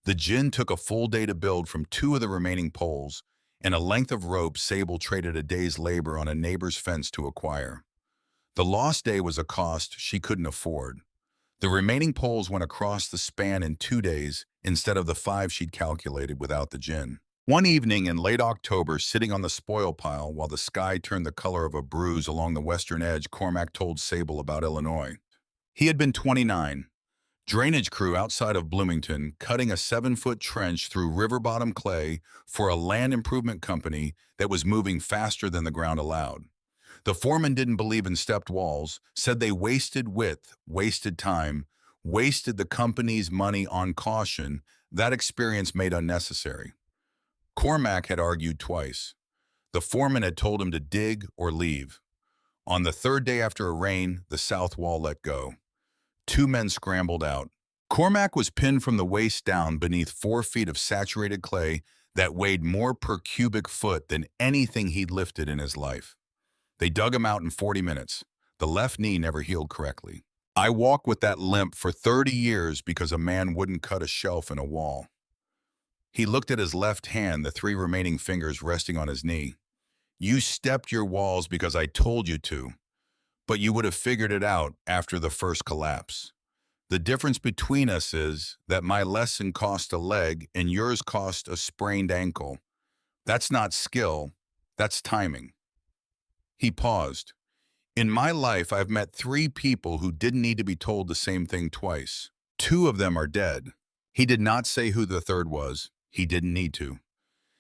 The gin took a full day to build from 2 of the remaining poles, and a length of rope Sable traded a day's labor on a neighbor's fence to acquire. The lost day was a cost she couldn't afford. The remaining poles went across the span in 2 days instead of the 5 she'd calculated without the gin. One evening in late October, sitting on the spoil pile while the sky turned the color of a bruise along the western edge, Cormac told Sable about Illinois. He had been 29. Drainage crew outside of Bloomington, cutting a 7-foot trench through river-bottom clay for a land improvement company that was moving faster than the ground allowed. The foreman didn't believe in stepped walls, said they wasted width, wasted time, wasted the company's money on caution. That experience made unnecessary. Cormac had argued twice. The foreman had told him to dig or leave. On the third day after a rain, the south wall let go. 2 men scrambled out. Cormac was pinned from the waist down beneath 4 feet of saturated clay that weighed more per cubic foot than anything he'd lifted in his life. They dug him out in 40 minutes. The left knee never healed correctly. I walked with that limp for 30 years because a man wouldn't cut a shelf in a wall. He looked at his left hand, the 3 remaining fingers resting on his knee. You stepped your walls because I told you to, but you would have figured it out after the first collapse. The difference between us is that my lesson cost a leg and yours cost a sprained ankle. That's not skill, that's timing. He paused. In my life, I've met 3 people who didn't need to be told the same thing twice. 2 of them are dead. He did not say who the third was. He didn't need to.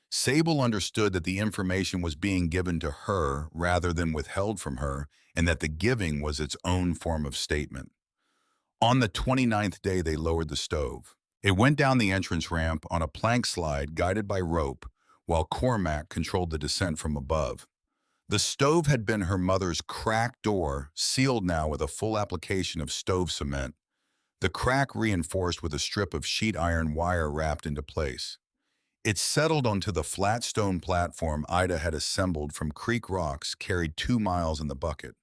Sable understood that the information was being given to her rather than withheld from her, and that the giving was its own form of statement. On the 29th day, they lowered the stove. It went down the entrance ramp on a plank slide guided by rope, while Cormac controlled the descent from above. The stove had been her mother's cracked door, sealed now with a full application of stove cement, the crack reinforced with a strip of sheet iron wire wrapped into place. It settled onto the flat stone platform Ida had assembled from creek rocks carried 2 miles in the bucket.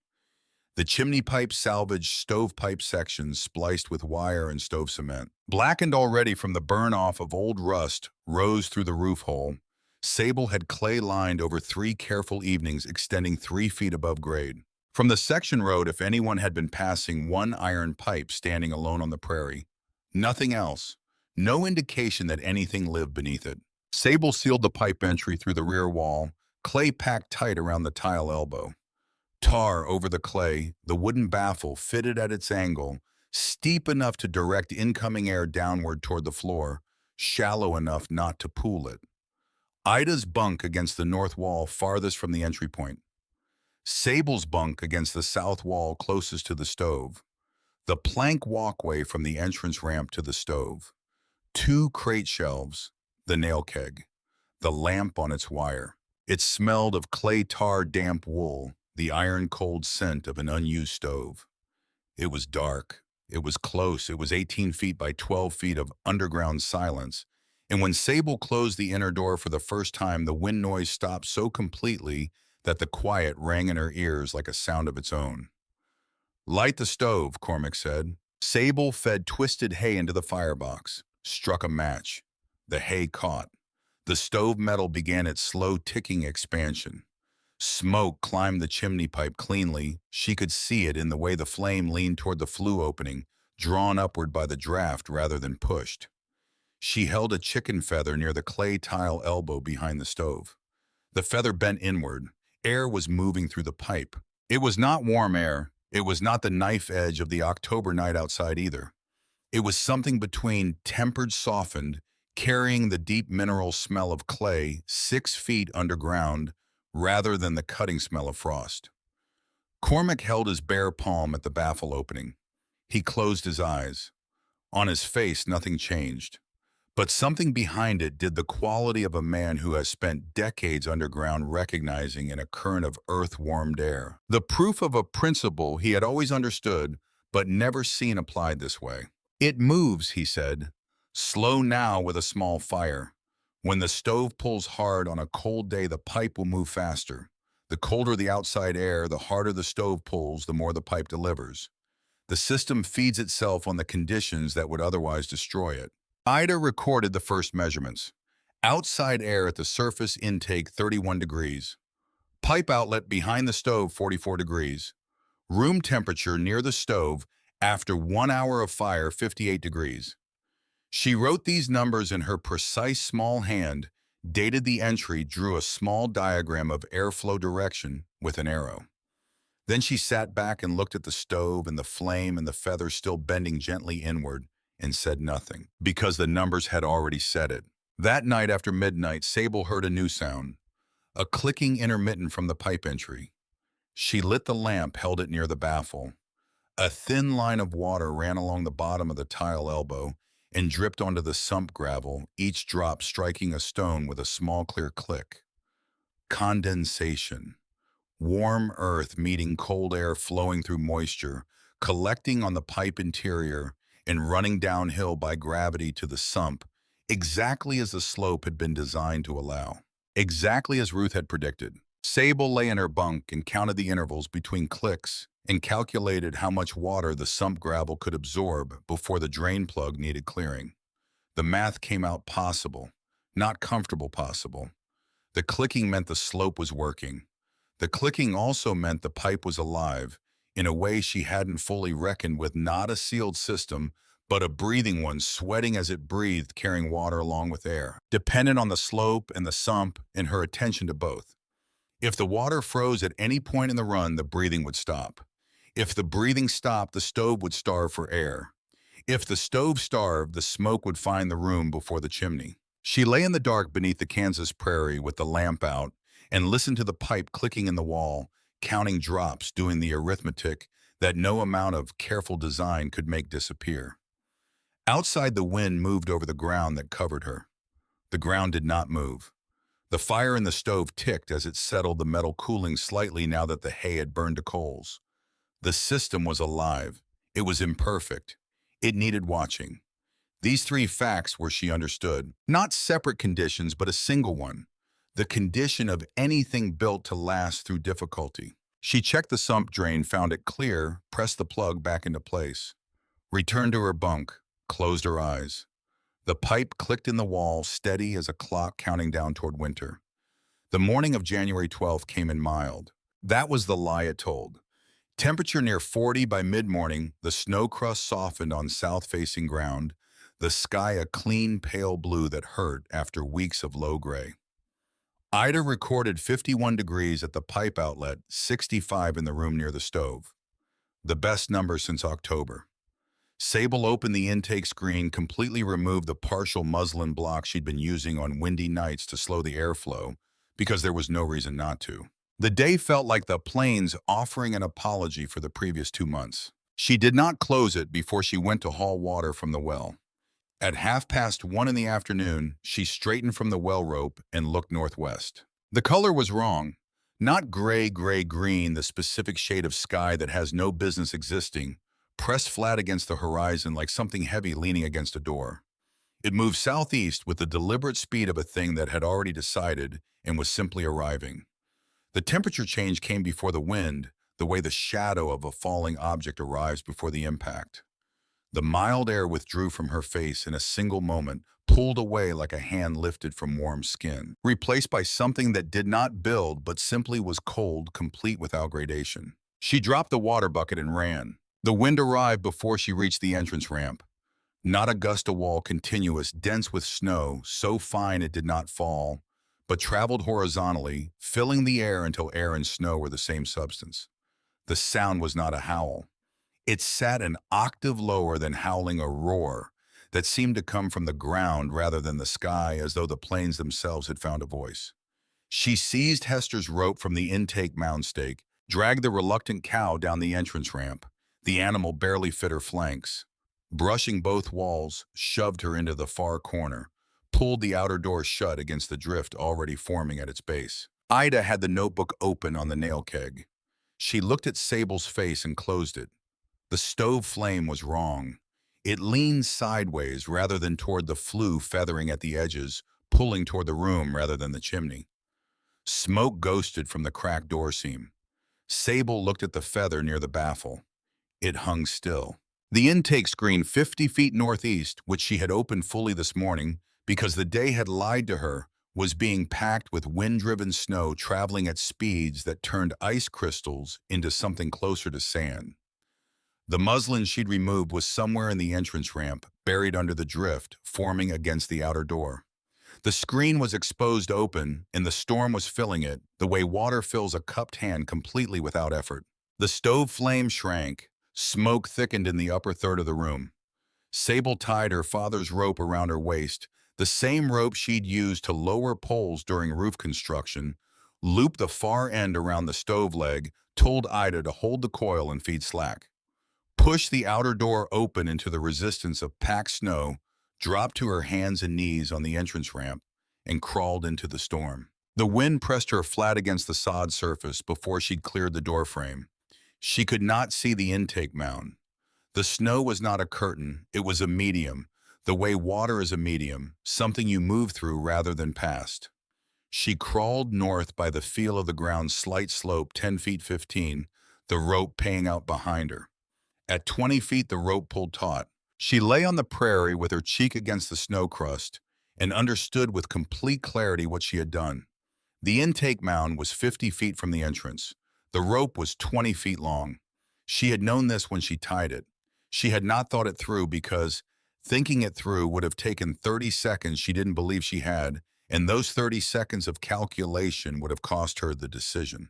The chimney pipe salvaged stovepipe sections spliced with wire and stove cement. Blackened already from the burn-off of old rust, rose through the roof hole. Sable had clay-lined over 3 careful evenings extending 3 feet above grade. From the section road, if anyone had been passing, 1 iron pipe standing alone on the prairie. Nothing else. No indication that anything lived beneath it. Sable sealed the pipe entry through the rear wall, clay packed tight around the tile elbow. Tar over the clay, the wooden baffle fitted at its angle, steep enough to direct incoming air downward toward the floor, shallow enough not to pool it. Ida's bunk against the north wall farthest from the entry point. Sable's bunk against the south wall closest to the stove. The plank walkway from the entrance ramp to the stove. 2 crate shelves, the nail keg, the lamp on its wire. It smelled of clay tar damp wool, the iron-cold scent of an unused stove. It was dark. It was close. It was 18 feet by 12 feet of underground silence. And when Sable closed the inner door for the first time, the wind noise stopped so completely that the quiet rang in her ears like a sound of its own. "Light the stove," Cormac said. Sable fed twisted hay into the firebox, struck a match. The hay caught. The stove metal began its slow ticking expansion. Smoke climbed the chimney pipe cleanly. She could see it in the way the flame leaned toward the flue opening, drawn upward by the draft rather than pushed. She held a chicken feather near the clay tile elbow behind the stove. The feather bent inward. Air was moving through the pipe. It was not warm air. It was not the knife edge of the October night outside either. It was something between tempered, softened, carrying the deep mineral smell of clay 6 feet underground rather than the cutting smell of frost. Cormac held his bare palm at the baffle opening. He closed his eyes. On his face, nothing changed. But something behind it did the quality of a man who has spent decades underground recognizing in a current of earth-warmed air. The proof of a principle he had always understood, but never seen applied this way. "It moves," he said. "Slow now with a small fire. When the stove pulls hard on a cold day, the pipe will move faster. The colder the outside air, the harder the stove pulls, the more the pipe delivers. The system feeds itself on the conditions that would otherwise destroy it." Ida recorded the first measurements. Outside air at the surface intake 31 degrees. Pipe outlet behind the stove 44 degrees. Room temperature near the stove after 1 hour of fire 58 degrees. She wrote these numbers in her precise small hand, dated the entry, drew a small diagram of airflow direction with an arrow. Then she sat back and looked at the stove and the flame and the feather still bending gently inward, and said nothing, because the numbers had already said it. That night after midnight, Sable heard a new sound, a clicking intermittent from the pipe entry. She lit the lamp, held it near the baffle. A thin line of water ran along the bottom of the tile elbow and dripped onto the sump gravel, each drop striking a stone with a small clear click. Condensation. Warm earth meeting cold air flowing through moisture, collecting on the pipe interior and running downhill by gravity to the sump, exactly as the slope had been designed to allow. Exactly as Ruth had predicted. Sable lay in her bunk and counted the intervals between clicks and calculated how much water the sump gravel could absorb before the drain plug needed clearing. The math came out possible, not comfortable possible. The clicking meant the slope was working. The clicking also meant the pipe was alive, in a way she hadn't fully reckoned with, not a sealed system, but a breathing one, sweating as it breathed, carrying water along with air, dependent on the slope and the sump and her attention to both. If the water froze at any point in the run, the breathing would stop. If the breathing stopped, the stove would starve for air. If the stove starved, the smoke would find the room before the chimney. She lay in the dark beneath the Kansas prairie with the lamp out and listened to the pipe clicking in the wall, counting drops, doing the arithmetic that no amount of careful design could make disappear. Outside, the wind moved over the ground that covered her. The ground did not move. The fire in the stove ticked as it settled, the metal cooling slightly now that the hay had burned to coals. The system was alive. It was imperfect. It needed watching. These three facts were, she understood, not separate conditions, but a single one. The condition of anything built to last through difficulty. She checked the sump drain, found it clear, pressed the plug back into place. Returned to her bunk, closed her eyes. The pipe clicked in the wall, steady as a clock counting down toward winter. The morning of January 12th came in mild. That was the lie it told. Temperature near 40 by mid-morning, the snow crust softened on south-facing ground, the sky a clean, pale blue that hurt after weeks of low gray. Ida recorded 51 degrees at the pipe outlet, 65 in the room near the stove. The best number since October. Sable opened the intake screen, completely removed the partial muslin block she'd been using on windy nights to slow the airflow, because there was no reason not to. The day felt like the plains offering an apology for the previous 2 months. She did not close it before she went to haul water from the well. At 1:30 in the afternoon, she straightened from the well rope and looked northwest. The color was wrong. Not gray, gray, green, the specific shade of sky that has no business existing, pressed flat against the horizon like something heavy leaning against a door. It moved southeast with the deliberate speed of a thing that had already decided and was simply arriving. The temperature change came before the wind, the way the shadow of a falling object arrives before the impact. The mild air withdrew from her face in a single moment, pulled away like a hand lifted from warm skin, replaced by something that did not build but simply was cold, complete without gradation. She dropped the water bucket and ran. The wind arrived before she reached the entrance ramp. Not a gust of wall, continuous, dense with snow, so fine it did not fall, but traveled horizontally, filling the air until air and snow were the same substance. The sound was not a howl. It sat an octave lower than howling, a roar that seemed to come from the ground rather than the sky, as though the plains themselves had found a voice. She seized Hester's rope from the intake mound stake, dragged the reluctant cow down the entrance ramp. The animal barely fit her flanks. Brushing both walls, shoved her into the far corner, pulled the outer door shut against the drift already forming at its base. Ida had the notebook open on the nail keg. She looked at Sable's face and closed it. The stove flame was wrong. It leaned sideways rather than toward the flue feathering at the edges, pulling toward the room rather than the chimney. Smoke ghosted from the cracked door seam. Sable looked at the feather near the baffle. It hung still. The intake screen 50 feet northeast, which she had opened fully this morning because the day had lied to her, was being packed with wind-driven snow traveling at speeds that turned ice crystals into something closer to sand. The muslin she'd removed was somewhere in the entrance ramp, buried under the drift, forming against the outer door. The screen was exposed open, and the storm was filling it, the way water fills a cupped hand completely without effort. The stove flame shrank. Smoke thickened in the upper third of the room. Sable tied her father's rope around her waist, the same rope she'd used to lower poles during roof construction, looped the far end around the stove leg, told Ida to hold the coil and feed slack. Pushed the outer door open into the resistance of packed snow, dropped to her hands and knees on the entrance ramp, and crawled into the storm. The wind pressed her flat against the sod surface before she'd cleared the door frame. She could not see the intake mound. The snow was not a curtain, it was a medium, the way water is a medium, something you move through rather than past. She crawled north by the feel of the ground's slight slope, 10 feet 15, the rope paying out behind her. At 20 feet, the rope pulled taut. She lay on the prairie with her cheek against the snow crust and understood with complete clarity what she had done. The intake mound was 50 feet from the entrance. The rope was 20 feet long. She had known this when she tied it. She had not thought it through because thinking it through would have taken 30 seconds she didn't believe she had, and those 30 seconds of calculation would have cost her the decision.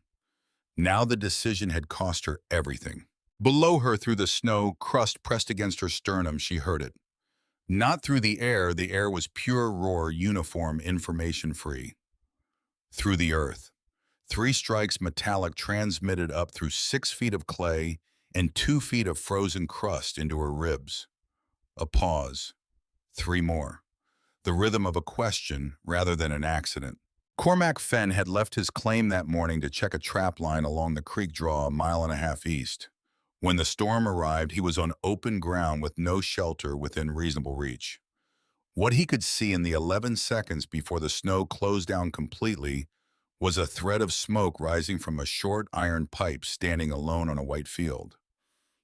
Now the decision had cost her everything. Below her through the snow, crust pressed against her sternum, she heard it. Not through the air was pure roar, uniform, information-free. Through the earth. 3 strikes metallic transmitted up through 6 feet of clay and 2 feet of frozen crust into her ribs. A pause. 3 more. The rhythm of a question rather than an accident. Cormac Fenn had left his claim that morning to check a trap line along the creek draw a mile and a half east. When the storm arrived, he was on open ground with no shelter within reasonable reach. What he could see in the 11 seconds before the snow closed down completely was a thread of smoke rising from a short iron pipe standing alone on a white field.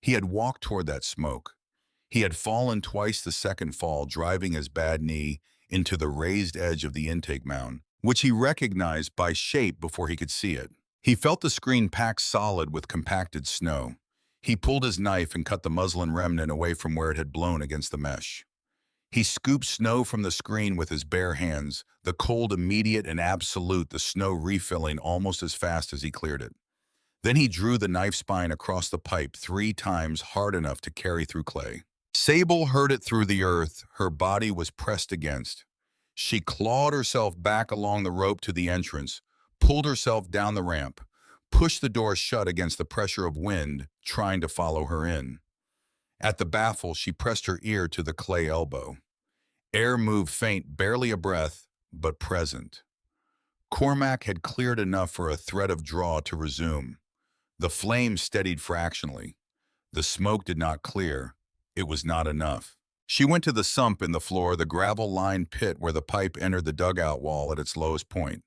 He had walked toward that smoke. He had fallen twice the second fall, driving his bad knee into the raised edge of the intake mound, which he recognized by shape before he could see it. He felt the screen packed solid with compacted snow. He pulled his knife and cut the muslin remnant away from where it had blown against the mesh. He scooped snow from the screen with his bare hands, the cold immediate and absolute, the snow refilling almost as fast as he cleared it. Then he drew the knife spine across the pipe 3 times hard enough to carry through clay. Sable heard it through the earth. Her body was pressed against. She clawed herself back along the rope to the entrance, pulled herself down the ramp, pushed the door shut against the pressure of wind, trying to follow her in. At the baffle, she pressed her ear to the clay elbow. Air moved faint, barely a breath, but present. Cormac had cleared enough for a threat of draw to resume. The flame steadied fractionally. The smoke did not clear. It was not enough. She went to the sump in the floor, the gravel-lined pit where the pipe entered the dugout wall at its lowest point.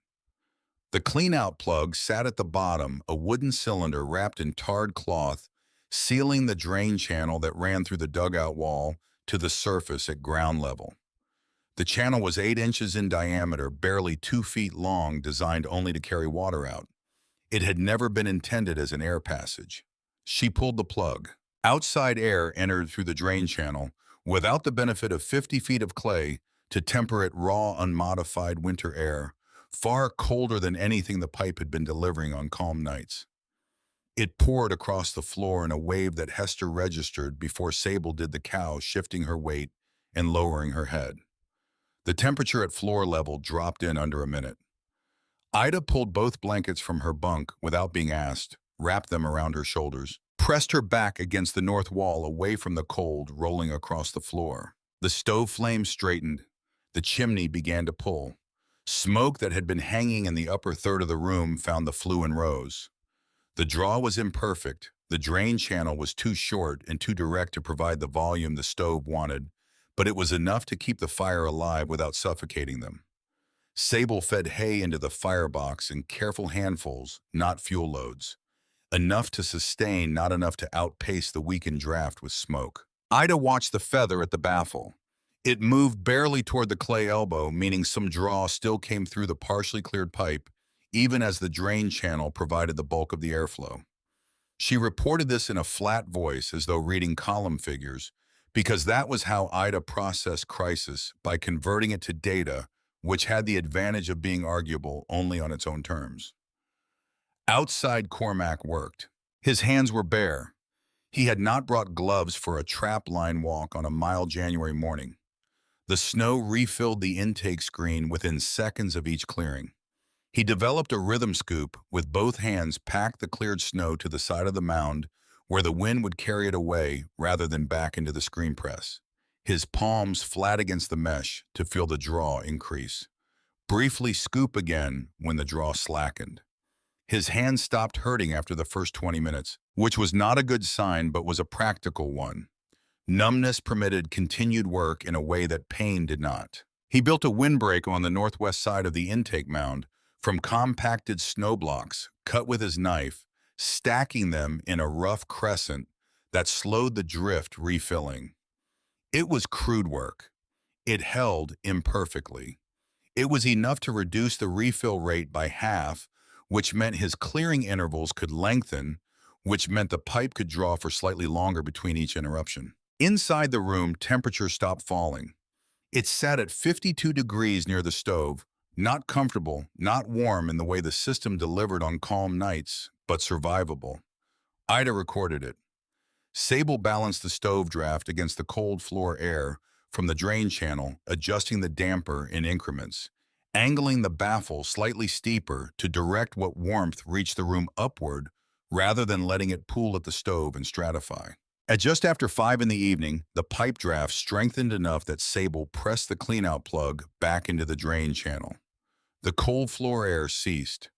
The clean-out plug sat at the bottom, a wooden cylinder wrapped in tarred cloth, sealing the drain channel that ran through the dugout wall to the surface at ground level. The channel was 8 inches in diameter, barely 2 feet long, designed only to carry water out. It had never been intended as an air passage. She pulled the plug. Outside air entered through the drain channel, without the benefit of 50 feet of clay to temper it raw, unmodified winter air, far colder than anything the pipe had been delivering on calm nights. It poured across the floor in a wave that Hester registered before Sable did the cow, shifting her weight and lowering her head. The temperature at floor level dropped in under a minute. Ida pulled both blankets from her bunk without being asked, wrapped them around her shoulders, pressed her back against the north wall away from the cold rolling across the floor. The stove flame straightened. The chimney began to pull. Smoke that had been hanging in the upper third of the room found the flue and rose. The draw was imperfect. The drain channel was too short and too direct to provide the volume the stove wanted, but it was enough to keep the fire alive without suffocating them. Sable fed hay into the firebox in careful handfuls, not fuel loads. Enough to sustain, not enough to outpace the weakened draft with smoke. Ida watched the feather at the baffle. It moved barely toward the clay elbow, meaning some draw still came through the partially cleared pipe, even as the drain channel provided the bulk of the airflow. She reported this in a flat voice as though reading column figures, because that was how Ida processed crisis, by converting it to data, which had the advantage of being arguable only on its own terms. Outside, Cormac worked. His hands were bare. He had not brought gloves for a trap-line walk on a mild January morning. The snow refilled the intake screen within seconds of each clearing. He developed a rhythm scoop, with both hands packed the cleared snow to the side of the mound where the wind would carry it away rather than back into the screen press. His palms flat against the mesh to feel the draw increase. Briefly scoop again when the draw slackened. His hands stopped hurting after the first 20 minutes, which was not a good sign but was a practical one. Numbness permitted continued work in a way that pain did not. He built a windbreak on the northwest side of the intake mound from compacted snow blocks cut with his knife, stacking them in a rough crescent that slowed the drift refilling. It was crude work. It held imperfectly. It was enough to reduce the refill rate by half, which meant his clearing intervals could lengthen, which meant the pipe could draw for slightly longer between each interruption. Inside the room, temperature stopped falling. It sat at 52 degrees near the stove, not comfortable, not warm in the way the system delivered on calm nights, but survivable. Ida recorded it. Sable balanced the stove draft against the cold floor air from the drain channel, adjusting the damper in increments, angling the baffle slightly steeper to direct what warmth reached the room upward rather than letting it pool at the stove and stratify. At just after 5 in the evening, the pipe draft strengthened enough that Sable pressed the cleanout plug back into the drain channel. The cold floor air ceased.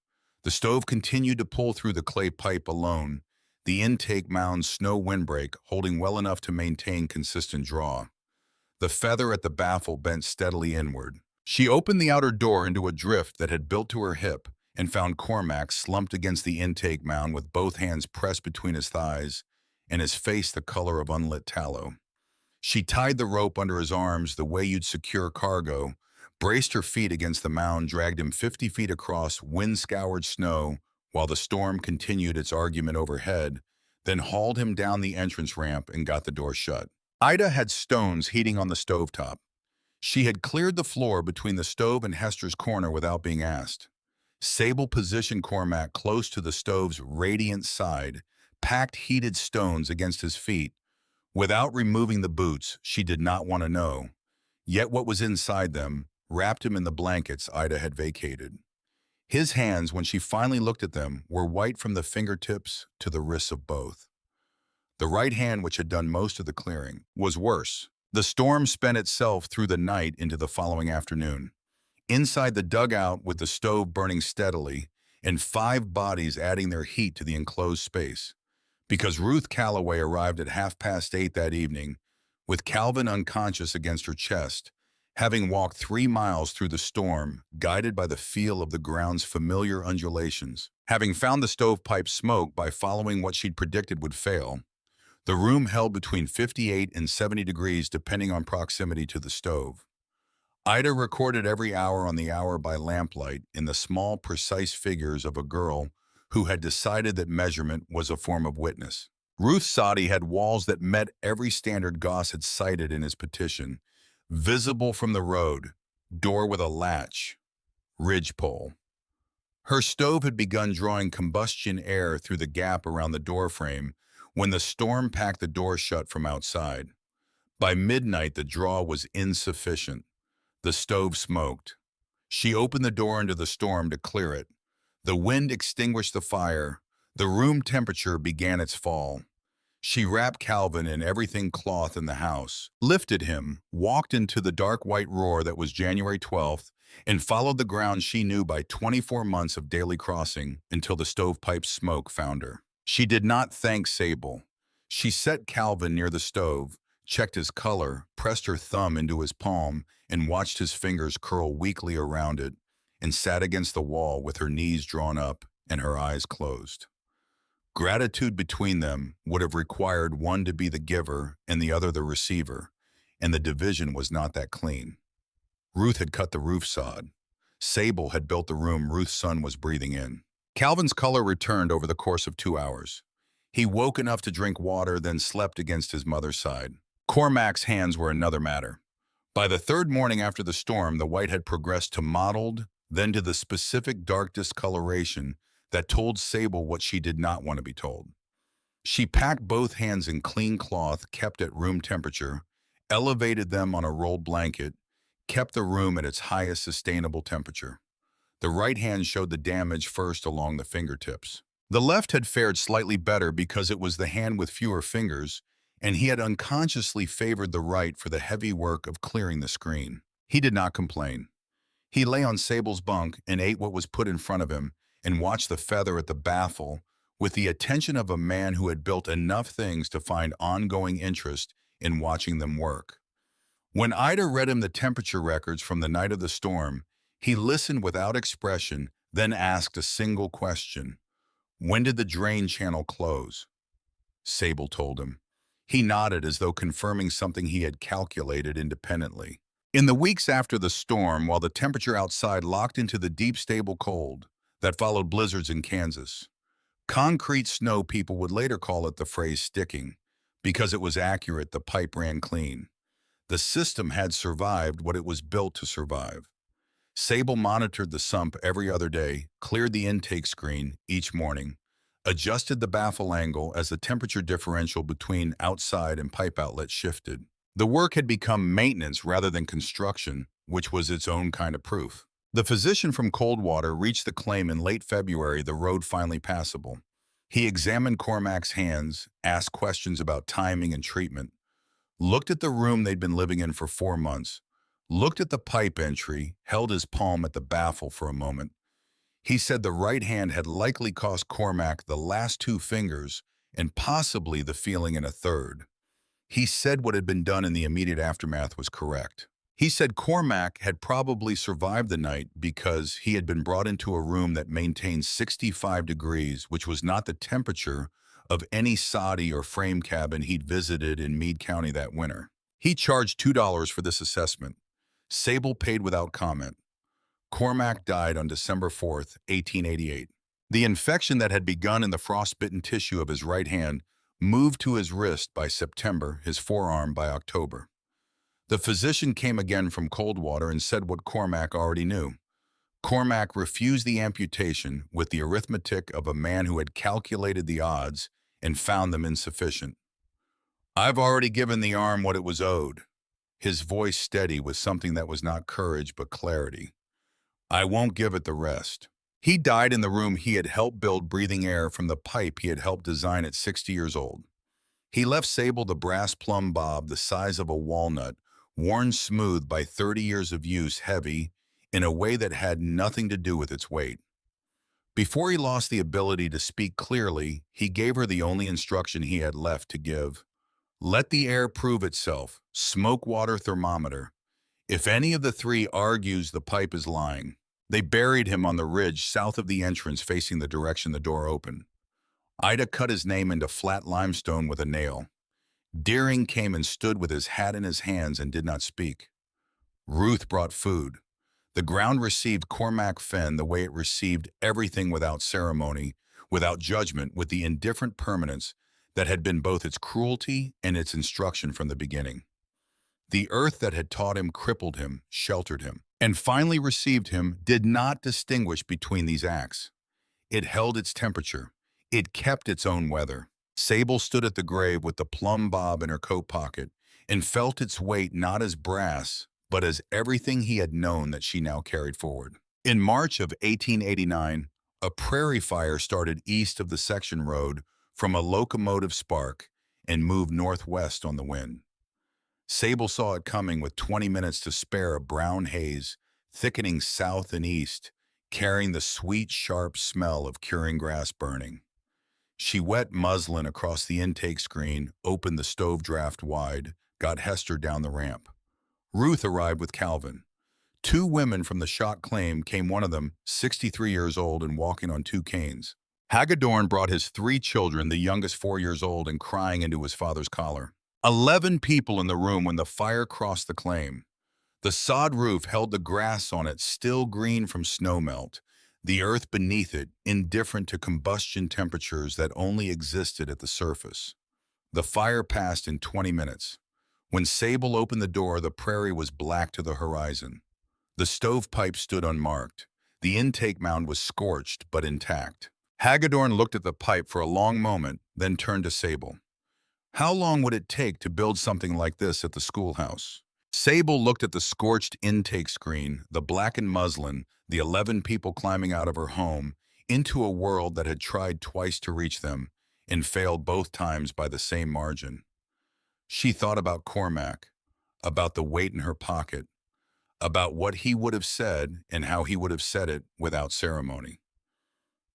The stove continued to pull through the clay pipe alone, the intake mound's snow windbreak holding well enough to maintain consistent draw. The feather at the baffle bent steadily inward. She opened the outer door into a drift that had built to her hip and found Cormac slumped against the intake mound with both hands pressed between his thighs and his face the color of unlit tallow. She tied the rope under his arms the way you'd secure cargo, braced her feet against the mound, dragged him 50 feet across wind-scoured snow while the storm continued its argument overhead, then hauled him down the entrance ramp and got the door shut. Ida had stones heating on the stovetop. She had cleared the floor between the stove and Hester's corner without being asked. Sable positioned Cormac close to the stove's radiant side, packed heated stones against his feet. Without removing the boots, she did not want to know. Yet what was inside them wrapped him in the blankets Ida had vacated. His hands, when she finally looked at them, were white from the fingertips to the wrists of both. The right hand, which had done most of the clearing, was worse. The storm spent itself through the night into the following afternoon. Inside the dugout, with the stove burning steadily, and 5 bodies adding their heat to the enclosed space. Because Ruth Calloway arrived at 8:30 that evening, with Calvin unconscious against her chest, having walked 3 miles through the storm, guided by the feel of the ground's familiar undulations. Having found the stovepipe smoke by following what she'd predicted would fail, the room held between 58 and 70 degrees depending on proximity to the stove. Ida recorded every hour on the hour by lamplight in the small, precise figures of a girl who had decided that measurement was a form of witness. Ruth Soddy had walls that met every standard Goss had cited in his petition: visible from the road, door with a latch, ridgepole. Her stove had begun drawing combustion air through the gap around the doorframe when the storm packed the door shut from outside. By midnight, the draw was insufficient. The stove smoked. She opened the door into the storm to clear it. The wind extinguished the fire. The room temperature began its fall. She wrapped Calvin in everything cloth in the house, lifted him, walked into the dark white roar that was January 12th, and followed the ground she knew by 24 months of daily crossing until the stovepipe's smoke found her. She did not thank Sable. She set Calvin near the stove, checked his color, pressed her thumb into his palm, and watched his fingers curl weakly around it, and sat against the wall with her knees drawn up and her eyes closed. Gratitude between them would have required one to be the giver and the other the receiver, and the division was not that clean. Ruth had cut the roof sod. Sable had built the room Ruth's son was breathing in. Calvin's color returned over the course of 2 hours. He woke enough to drink water, then slept against his mother's side. Cormac's hands were another matter. By the third morning after the storm, the white had progressed to mottled, then to the specific dark discoloration that told Sable what she did not want to be told. She packed both hands in clean cloth kept at room temperature, elevated them on a rolled blanket, kept the room at its highest sustainable temperature. The right hand showed the damage first along the fingertips. The left had fared slightly better because it was the hand with fewer fingers, and he had unconsciously favored the right for the heavy work of clearing the screen. He did not complain. He lay on Sable's bunk and ate what was put in front of him and watched the feather at the baffle with the attention of a man who had built enough things to find ongoing interest in watching them work. When Ida read him the temperature records from the night of the storm, he listened without expression, then asked a single question. When did the drain channel close? Sable told him. He nodded as though confirming something he had calculated independently. In the weeks after the storm, while the temperature outside locked into the deep, stable cold that followed blizzards in Kansas, concrete snow people would later call it the phrase sticking, because it was accurate, the pipe ran clean. The system had survived what it was built to survive. Sable monitored the sump every other day, cleared the intake screen each morning, adjusted the baffle angle as the temperature differential between outside and pipe outlet shifted. The work had become maintenance rather than construction, which was its own kind of proof. The physician from Coldwater reached the claim in late February, the road finally passable. He examined Cormac's hands, asked questions about timing and treatment, looked at the room they'd been living in for 4 months, looked at the pipe entry, held his palm at the baffle for a moment. He said the right hand had likely cost Cormac the last 2 fingers and possibly the feeling in a third. He said what had been done in the immediate aftermath was correct. He said Cormac had probably survived the night because he had been brought into a room that maintained 65 degrees, which was not the temperature of any soddy or frame cabin he'd visited in Meade County that winter. He charged $2 for this assessment. Sable paid without comment. Cormac died on December 4th, 1888. The infection that had begun in the frostbitten tissue of his right hand moved to his wrist by September, his forearm by October. The physician came again from Coldwater and said what Cormac already knew. Cormac refused the amputation with the arithmetic of a man who had calculated the odds and found them insufficient. I've already given the arm what it was owed. His voice steady with something that was not courage but clarity. I won't give it the rest. He died in the room he had helped build, breathing air from the pipe he had helped design at 60 years old. He left Sable the brass plumb bob the size of a walnut, worn smooth by 30 years of use, heavy, in a way that had nothing to do with its weight. Before he lost the ability to speak clearly, he gave her the only instruction he had left to give. Let the air prove itself. Smoke water thermometer. If any of the three argues, the pipe is lying. They buried him on the ridge south of the entrance facing the direction the door opened. Ida cut his name into flat limestone with a nail. Deering came and stood with his hat in his hands and did not speak. Ruth brought food. The ground received Cormac Fenn the way it received everything, without ceremony, without judgment, with the indifferent permanence that had been both its cruelty and its instruction from the beginning. The earth that had taught him, crippled him, sheltered him, and finally received him, did not distinguish between these acts. It held its temperature. It kept its own weather. Sable stood at the grave with the plumb bob in her coat pocket and felt its weight not as brass, but as everything he had known that she now carried forward. In March of 1889, a prairie fire started east of the section road from a locomotive spark and moved northwest on the wind. Sable saw it coming with 20 minutes to spare, a brown haze, thickening south and east, carrying the sweet, sharp smell of curing grass burning. She wet muslin across the intake screen, opened the stove draft wide, got Hester down the ramp. Ruth arrived with Calvin. Two women from the shot claim came, one of them 63 years old and walking on two canes. Hagedorn brought his three children, the youngest 4 years old and crying into his father's collar. 11 people in the room when the fire crossed the claim. The sod roof held the grass on it still green from snowmelt, the earth beneath it indifferent to combustion temperatures that only existed at the surface. The fire passed in 20 minutes. When Sable opened the door, the prairie was black to the horizon. The stovepipe stood unmarked. The intake mound was scorched but intact. Hagedorn looked at the pipe for a long moment, then turned to Sable. How long would it take to build something like this at the schoolhouse? Sable looked at the scorched intake screen, the blackened muslin, the 11 people climbing out of her home, into a world that had tried twice to reach them and failed both times by the same margin. She thought about Cormac, about the weight in her pocket, about what he would have said and how he would have said it without ceremony.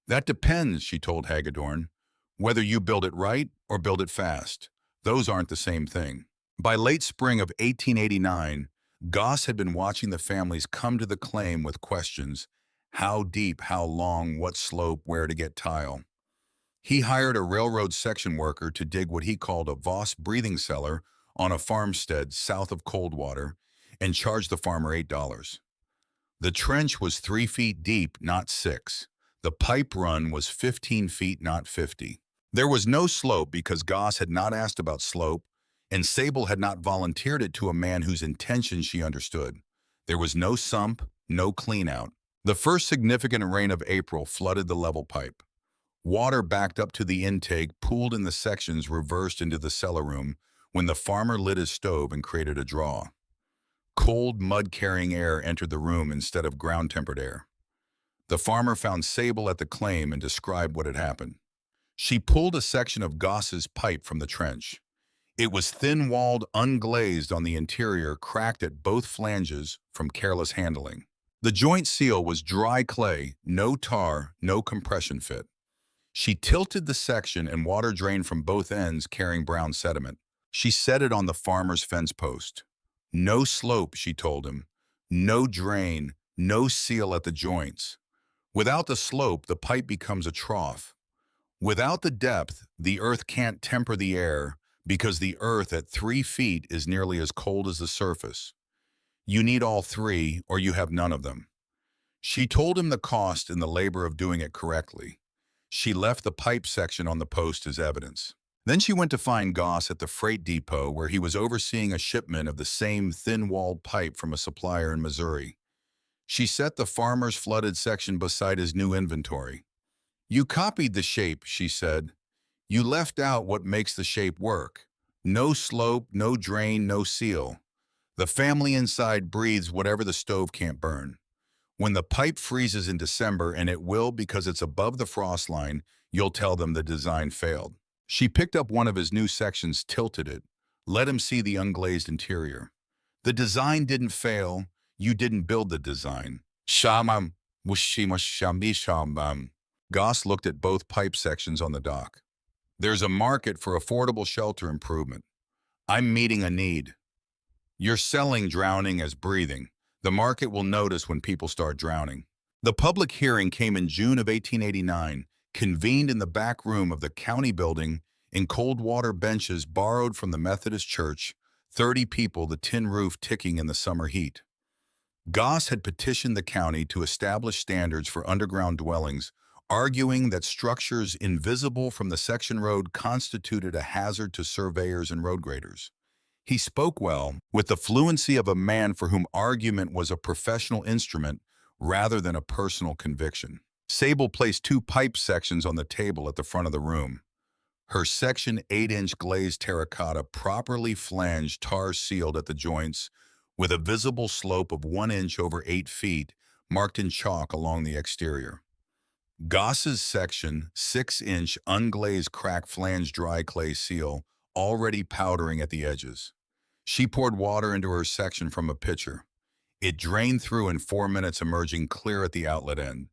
That depends, she told Hagedorn. Whether you build it right or build it fast, those aren't the same thing. By late spring of 1889, Goss had been watching the families come to the claim with questions: how deep, how long, what slope, where to get tile. He hired a railroad section worker to dig what he called a Voss breathing cellar on a farmstead south of Coldwater and charged the farmer $8. The trench was 3 feet deep, not 6. The pipe run was 15 feet, not 50. There was no slope because Goss had not asked about slope, and Sable had not volunteered it to a man whose intentions she understood. There was no sump, no clean-out. The first significant rain of April flooded the level pipe. Water backed up to the intake, pooled in the sections, reversed into the cellar room when the farmer lit his stove and created a draw. Cold, mud-carrying air entered the room instead of ground-tempered air. The farmer found Sable at the claim and described what had happened. She pulled a section of Goss's pipe from the trench. It was thin-walled, unglazed on the interior, cracked at both flanges from careless handling. The joint seal was dry clay, no tar, no compression fit. She tilted the section and water drained from both ends, carrying brown sediment. She set it on the farmer's fence post. No slope, she told him. No drain, no seal at the joints. Without the slope, the pipe becomes a trough. Without the depth, the earth can't temper the air because the earth at 3 feet is nearly as cold as the surface. You need all three or you have none of them. She told him the cost and the labor of doing it correctly. She left the pipe section on the post as evidence. Then she went to find Goss at the freight depot where he was overseeing a shipment of the same thin-walled pipe from a supplier in Missouri. She set the farmer's flooded section beside his new inventory. You copied the shape, she said. You left out what makes the shape work. No slope, no drain, no seal. The family inside breathes whatever the stove can't burn. When the pipe freezes in December, and it will because it's above the frost line, you'll tell them the design failed. She picked up one of his new sections, tilted it, let him see the unglazed interior. The design didn't fail. You didn't build the design. Shamam, wushima shami shambam. Goss looked at both pipe sections on the dock. There's a market for affordable shelter improvement. I'm meeting a need. You're selling drowning as breathing. The market will notice when people start drowning. The public hearing came in June of 1889, convened in the back room of the county building in cold water benches borrowed from the Methodist Church, 30 people, the tin roof ticking in the summer heat. Goss had petitioned the county to establish standards for underground dwellings, arguing that structures invisible from the section road constituted a hazard to surveyors and road graders. He spoke well, with the fluency of a man for whom argument was a professional instrument rather than a personal conviction. Sable placed two pipe sections on the table at the front of the room. Her section 8-inch glazed terracotta, properly flanged, tar-sealed at the joints, with a visible slope of 1 inch over 8 feet, marked in chalk along the exterior. Goss's section, 6-inch unglazed crack flange dry clay seal, already powdering at the edges. She poured water into her section from a pitcher. It drained through in 4 minutes, emerging clear at the outlet end.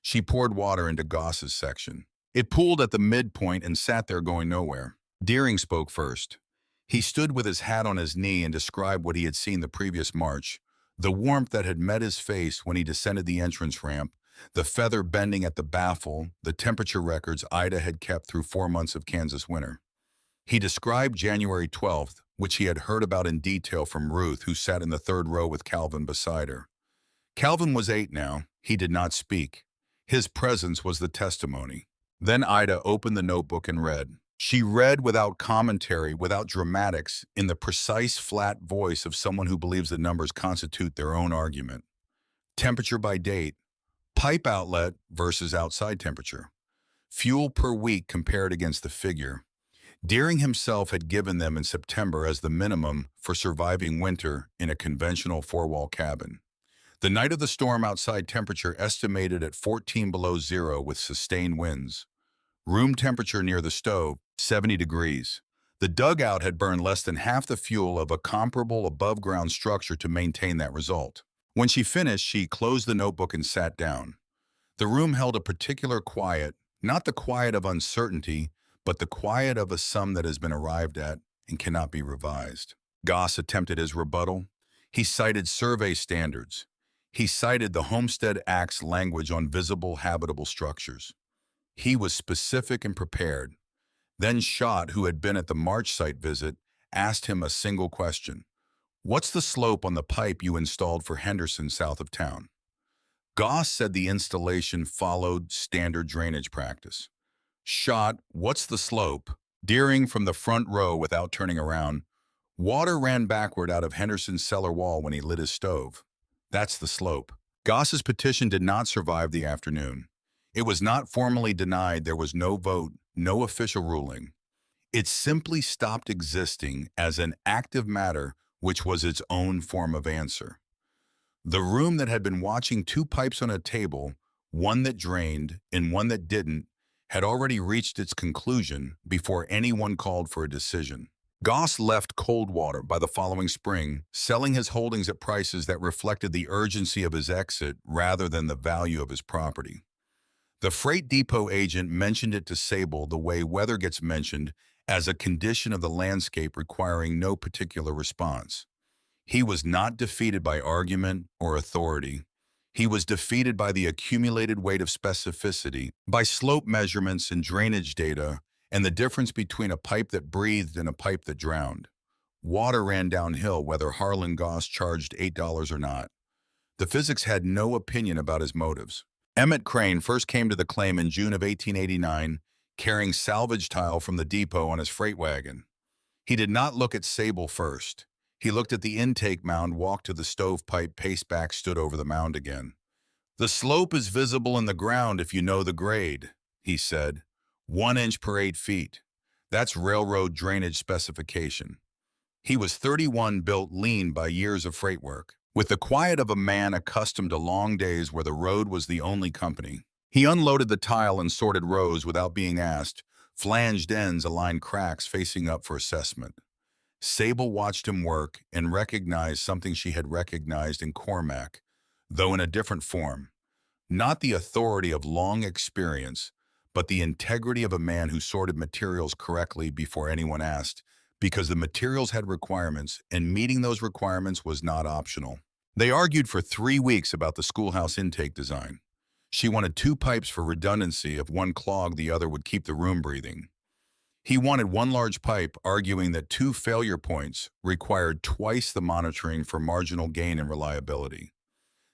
She poured water into Goss's section. It pooled at the midpoint and sat there going nowhere. Deering spoke first. He stood with his hat on his knee and described what he had seen the previous March, the warmth that had met his face when he descended the entrance ramp, the feather bending at the baffle, the temperature records Ida had kept through 4 months of Kansas winter. He described January 12th, which he had heard about in detail from Ruth, who sat in the third row with Calvin beside her. Calvin was 8 now. He did not speak. His presence was the testimony. Then Ida opened the notebook and read. She read without commentary, without dramatics, in the precise, flat voice of someone who believes that numbers constitute their own argument. Temperature by date. Pipe outlet versus outside temperature. Fuel per week compared against the figure. Deering himself had given them in September as the minimum for surviving winter in a conventional 4-wall cabin. The night of the storm, outside temperature estimated at 14 below zero with sustained winds. Room temperature near the stove, 70 degrees. The dugout had burned less than half the fuel of a comparable above-ground structure to maintain that result. When she finished, she closed the notebook and sat down. The room held a particular quiet, not the quiet of uncertainty, but the quiet of a sum that has been arrived at and cannot be revised. Goss attempted his rebuttal. He cited survey standards. He cited the Homestead Act's language on visible habitable structures. He was specific and prepared. Then Schott, who had been at the March site visit, asked him a single question. What's the slope on the pipe you installed for Henderson south of town? Goss said the installation followed standard drainage practice. Schott, what's the slope? Deering from the front row without turning around. Water ran backward out of Henderson's cellar wall when he lit his stove. That's the slope. Goss's petition did not survive the afternoon. It was not formally denied. There was no vote, no official ruling. It simply stopped existing as an active matter, which was its own form of answer. The room that had been watching two pipes on a table, one that drained and one that didn't, had already reached its conclusion before anyone called for a decision. Goss left Coldwater by the following spring, selling his holdings at prices that reflected the urgency of his exit rather than the value of his property. The freight depot agent mentioned it to Sable the way weather gets mentioned, as a condition of the landscape requiring no particular response. He was not defeated by argument or authority. He was defeated by the accumulated weight of specificity, by slope measurements and drainage data, and the difference between a pipe that breathed and a pipe that drowned. Water ran downhill whether Harlan Goss charged $8 or not. The physics had no opinion about his motives. Emmett Crane first came to the claim in June of 1889, carrying salvage tile from the depot on his freight wagon. He did not look at Sable first. He looked at the intake mound, walked to the stovepipe, paced back, stood over the mound again. The slope is visible in the ground if you know the grade, he said. 1 inch per 8 feet. That's railroad drainage specification. He was 31, built lean by years of freight work. With the quiet of a man accustomed to long days where the road was the only company, he unloaded the tile and sorted rows without being asked, flanged ends aligned cracks facing up for assessment. Sable watched him work and recognized something she had recognized in Cormac, though in a different form. Not the authority of long experience, but the integrity of a man who sorted materials correctly before anyone asked, because the materials had requirements, and meeting those requirements was not optional. They argued for 3 weeks about the schoolhouse intake design. She wanted two pipes for redundancy. If one clogged, the other would keep the room breathing. He wanted one large pipe, arguing that two failure points required twice the monitoring for marginal gain in reliability.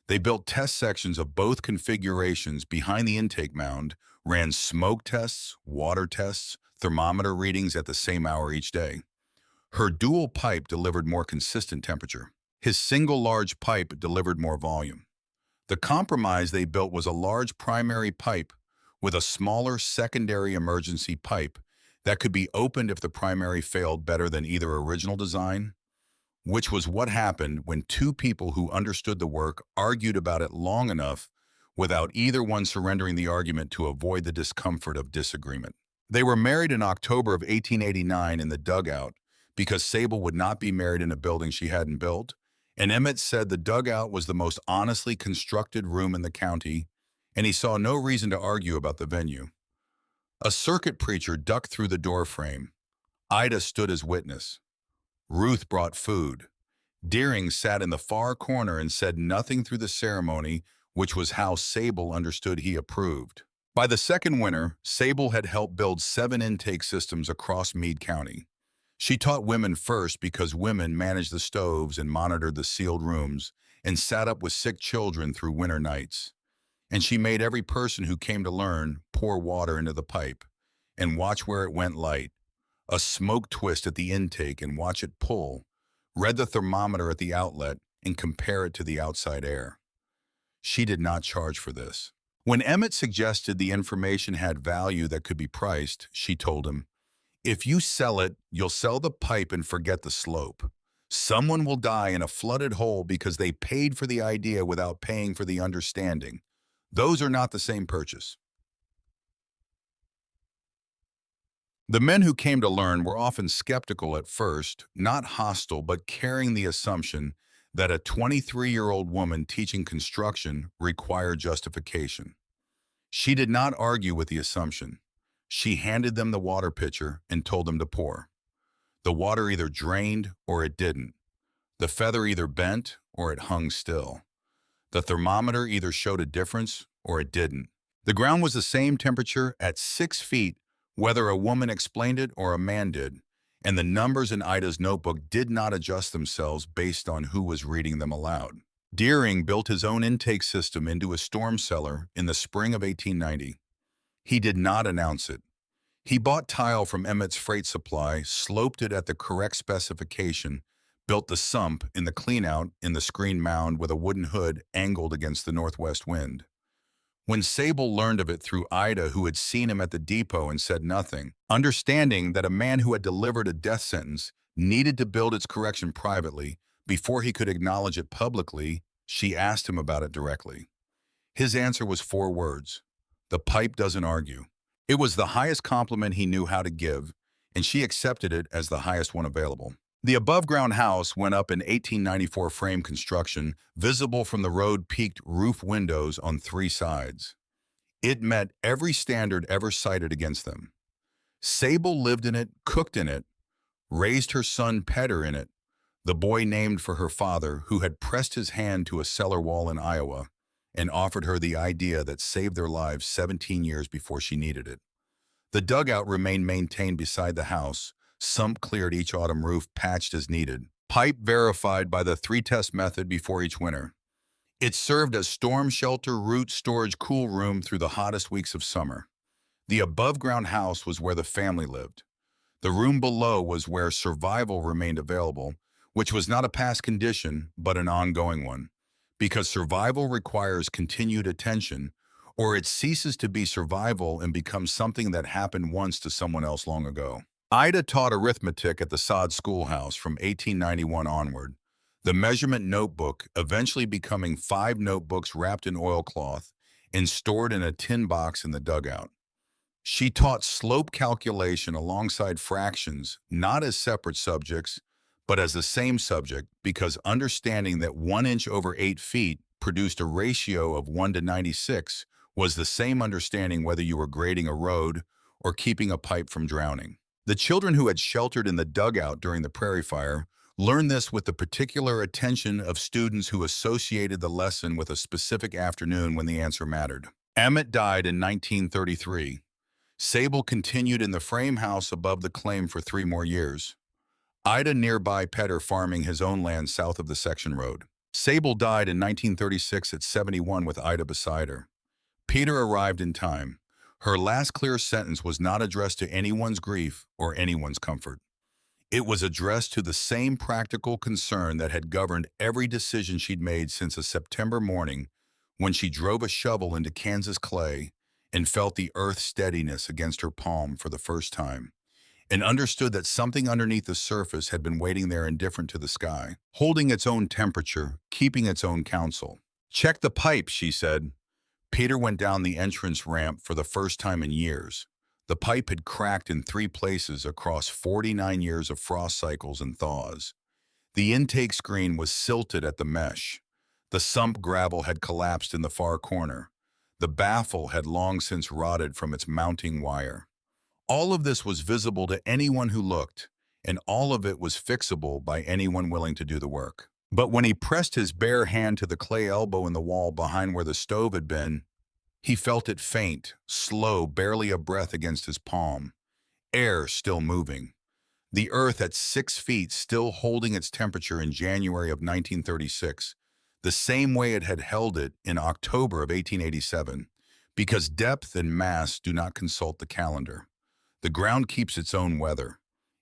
They built test sections of both configurations behind the intake mound, ran smoke tests, water tests, thermometer readings at the same hour each day. Her dual pipe delivered more consistent temperature. His single large pipe delivered more volume. The compromise they built was a large primary pipe with a smaller secondary emergency pipe that could be opened if the primary failed better than either original design, which was what happened when two people who understood the work argued about it long enough without either one surrendering the argument to avoid the discomfort of disagreement. They were married in October of 1889 in the dugout because Sable would not be married in a building she hadn't built, and Emmett said the dugout was the most honestly constructed room in the county, and he saw no reason to argue about the venue. A circuit preacher ducked through the doorframe. Ida stood as witness. Ruth brought food. Deering sat in the far corner and said nothing through the ceremony, which was how Sable understood he approved. By the second winter, Sable had helped build 7 intake systems across Meade County. She taught women first because women managed the stoves and monitored the sealed rooms and sat up with sick children through winter nights. And she made every person who came to learn pour water into the pipe and watch where it went light, a smoke twist at the intake and watch it pull, read the thermometer at the outlet and compare it to the outside air. She did not charge for this. When Emmett suggested the information had value that could be priced, she told him, "If you sell it, you'll sell the pipe and forget the slope. Someone will die in a flooded hole because they paid for the idea without paying for the understanding. Those are not the same purchase." The men who came to learn were often skeptical at first, not hostile, but carrying the assumption that a 23-year-old woman teaching construction required justification. She did not argue with the assumption. She handed them the water pitcher and told them to pour. The water either drained or it didn't. The feather either bent or it hung still. The thermometer either showed a difference or it didn't. The ground was the same temperature at 6 feet, whether a woman explained it or a man did, and the numbers in Ida's notebook did not adjust themselves based on who was reading them aloud. Deering built his own intake system into a storm cellar in the spring of 1890. He did not announce it. He bought tile from Emmett's freight supply, sloped it at the correct specification, built the sump in the cleanout in the screen mound with a wooden hood angled against the northwest wind. When Sable learned of it through Ida, who had seen him at the depot and said nothing, understanding that a man who had delivered a death sentence needed to build its correction privately before he could acknowledge it publicly, she asked him about it directly. His answer was 4 words: "The pipe doesn't argue." It was the highest compliment he knew how to give, and she accepted it as the highest one available. The above-ground house went up in 1894 frame construction, visible from the road-peaked roof windows on 3 sides. It met every standard ever cited against them. Sable lived in it, cooked in it, raised her son Petter in it, the boy named for her father, who had pressed his hand to a cellar wall in Iowa and offered her the idea that saved their lives 17 years before she needed it. The dugout remained maintained beside the house, sump cleared each autumn, roof patched as needed, pipe verified by the 3-test method before each winter. It served as storm shelter, root storage, cool room through the hottest weeks of summer. The above-ground house was where the family lived. The room below was where survival remained available, which was not a past condition, but an ongoing one, because survival requires continued attention, or it ceases to be survival and becomes something that happened once to someone else long ago. Ida taught arithmetic at the sod schoolhouse from 1891 onward, the measurement notebook eventually becoming 5 notebooks wrapped in oilcloth and stored in a tin box in the dugout. She taught slope calculation alongside fractions, not as separate subjects, but as the same subject because understanding that 1 inch over 8 feet produced a ratio of 1 to 96 was the same understanding whether you were grading a road or keeping a pipe from drowning. The children who had sheltered in the dugout during the prairie fire learned this with the particular attention of students who associated the lesson with a specific afternoon when the answer mattered. Emmett died in 1933. Sable continued in the frame house above the claim for 3 more years. Ida nearby Petter farming his own land south of the section road. Sable died in 1936 at 71 with Ida beside her. Peter arrived in time. Her last clear sentence was not addressed to anyone's grief or anyone's comfort. It was addressed to the same practical concern that had governed every decision she'd made since a September morning when she drove a shovel into Kansas clay and felt the earth's steadiness against her palm for the first time, and understood that something underneath the surface had been waiting there indifferent to the sky, holding its own temperature, keeping its own counsel. "Check the pipe," she said. Peter went down the entrance ramp for the first time in years. The pipe had cracked in 3 places across 49 years of frost cycles and thaws. The intake screen was silted at the mesh. The sump gravel had collapsed in the far corner. The baffle had long since rotted from its mounting wire. All of this was visible to anyone who looked, and all of it was fixable by anyone willing to do the work. But when he pressed his bare hand to the clay elbow in the wall behind where the stove had been, he felt it faint, slow, barely a breath against his palm. Air still moving. The earth at 6 feet still holding its temperature in January of 1936, the same way it had held it in October of 1887, because depth and mass do not consult the calendar. The ground keeps its own weather.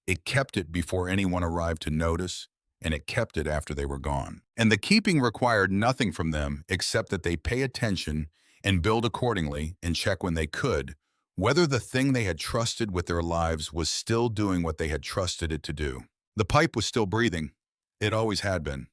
It kept it before anyone arrived to notice, and it kept it after they were gone. And the keeping required nothing from them except that they pay attention and build accordingly and check when they could, whether the thing they had trusted with their lives was still doing what they had trusted it to do. The pipe was still breathing. It always had been.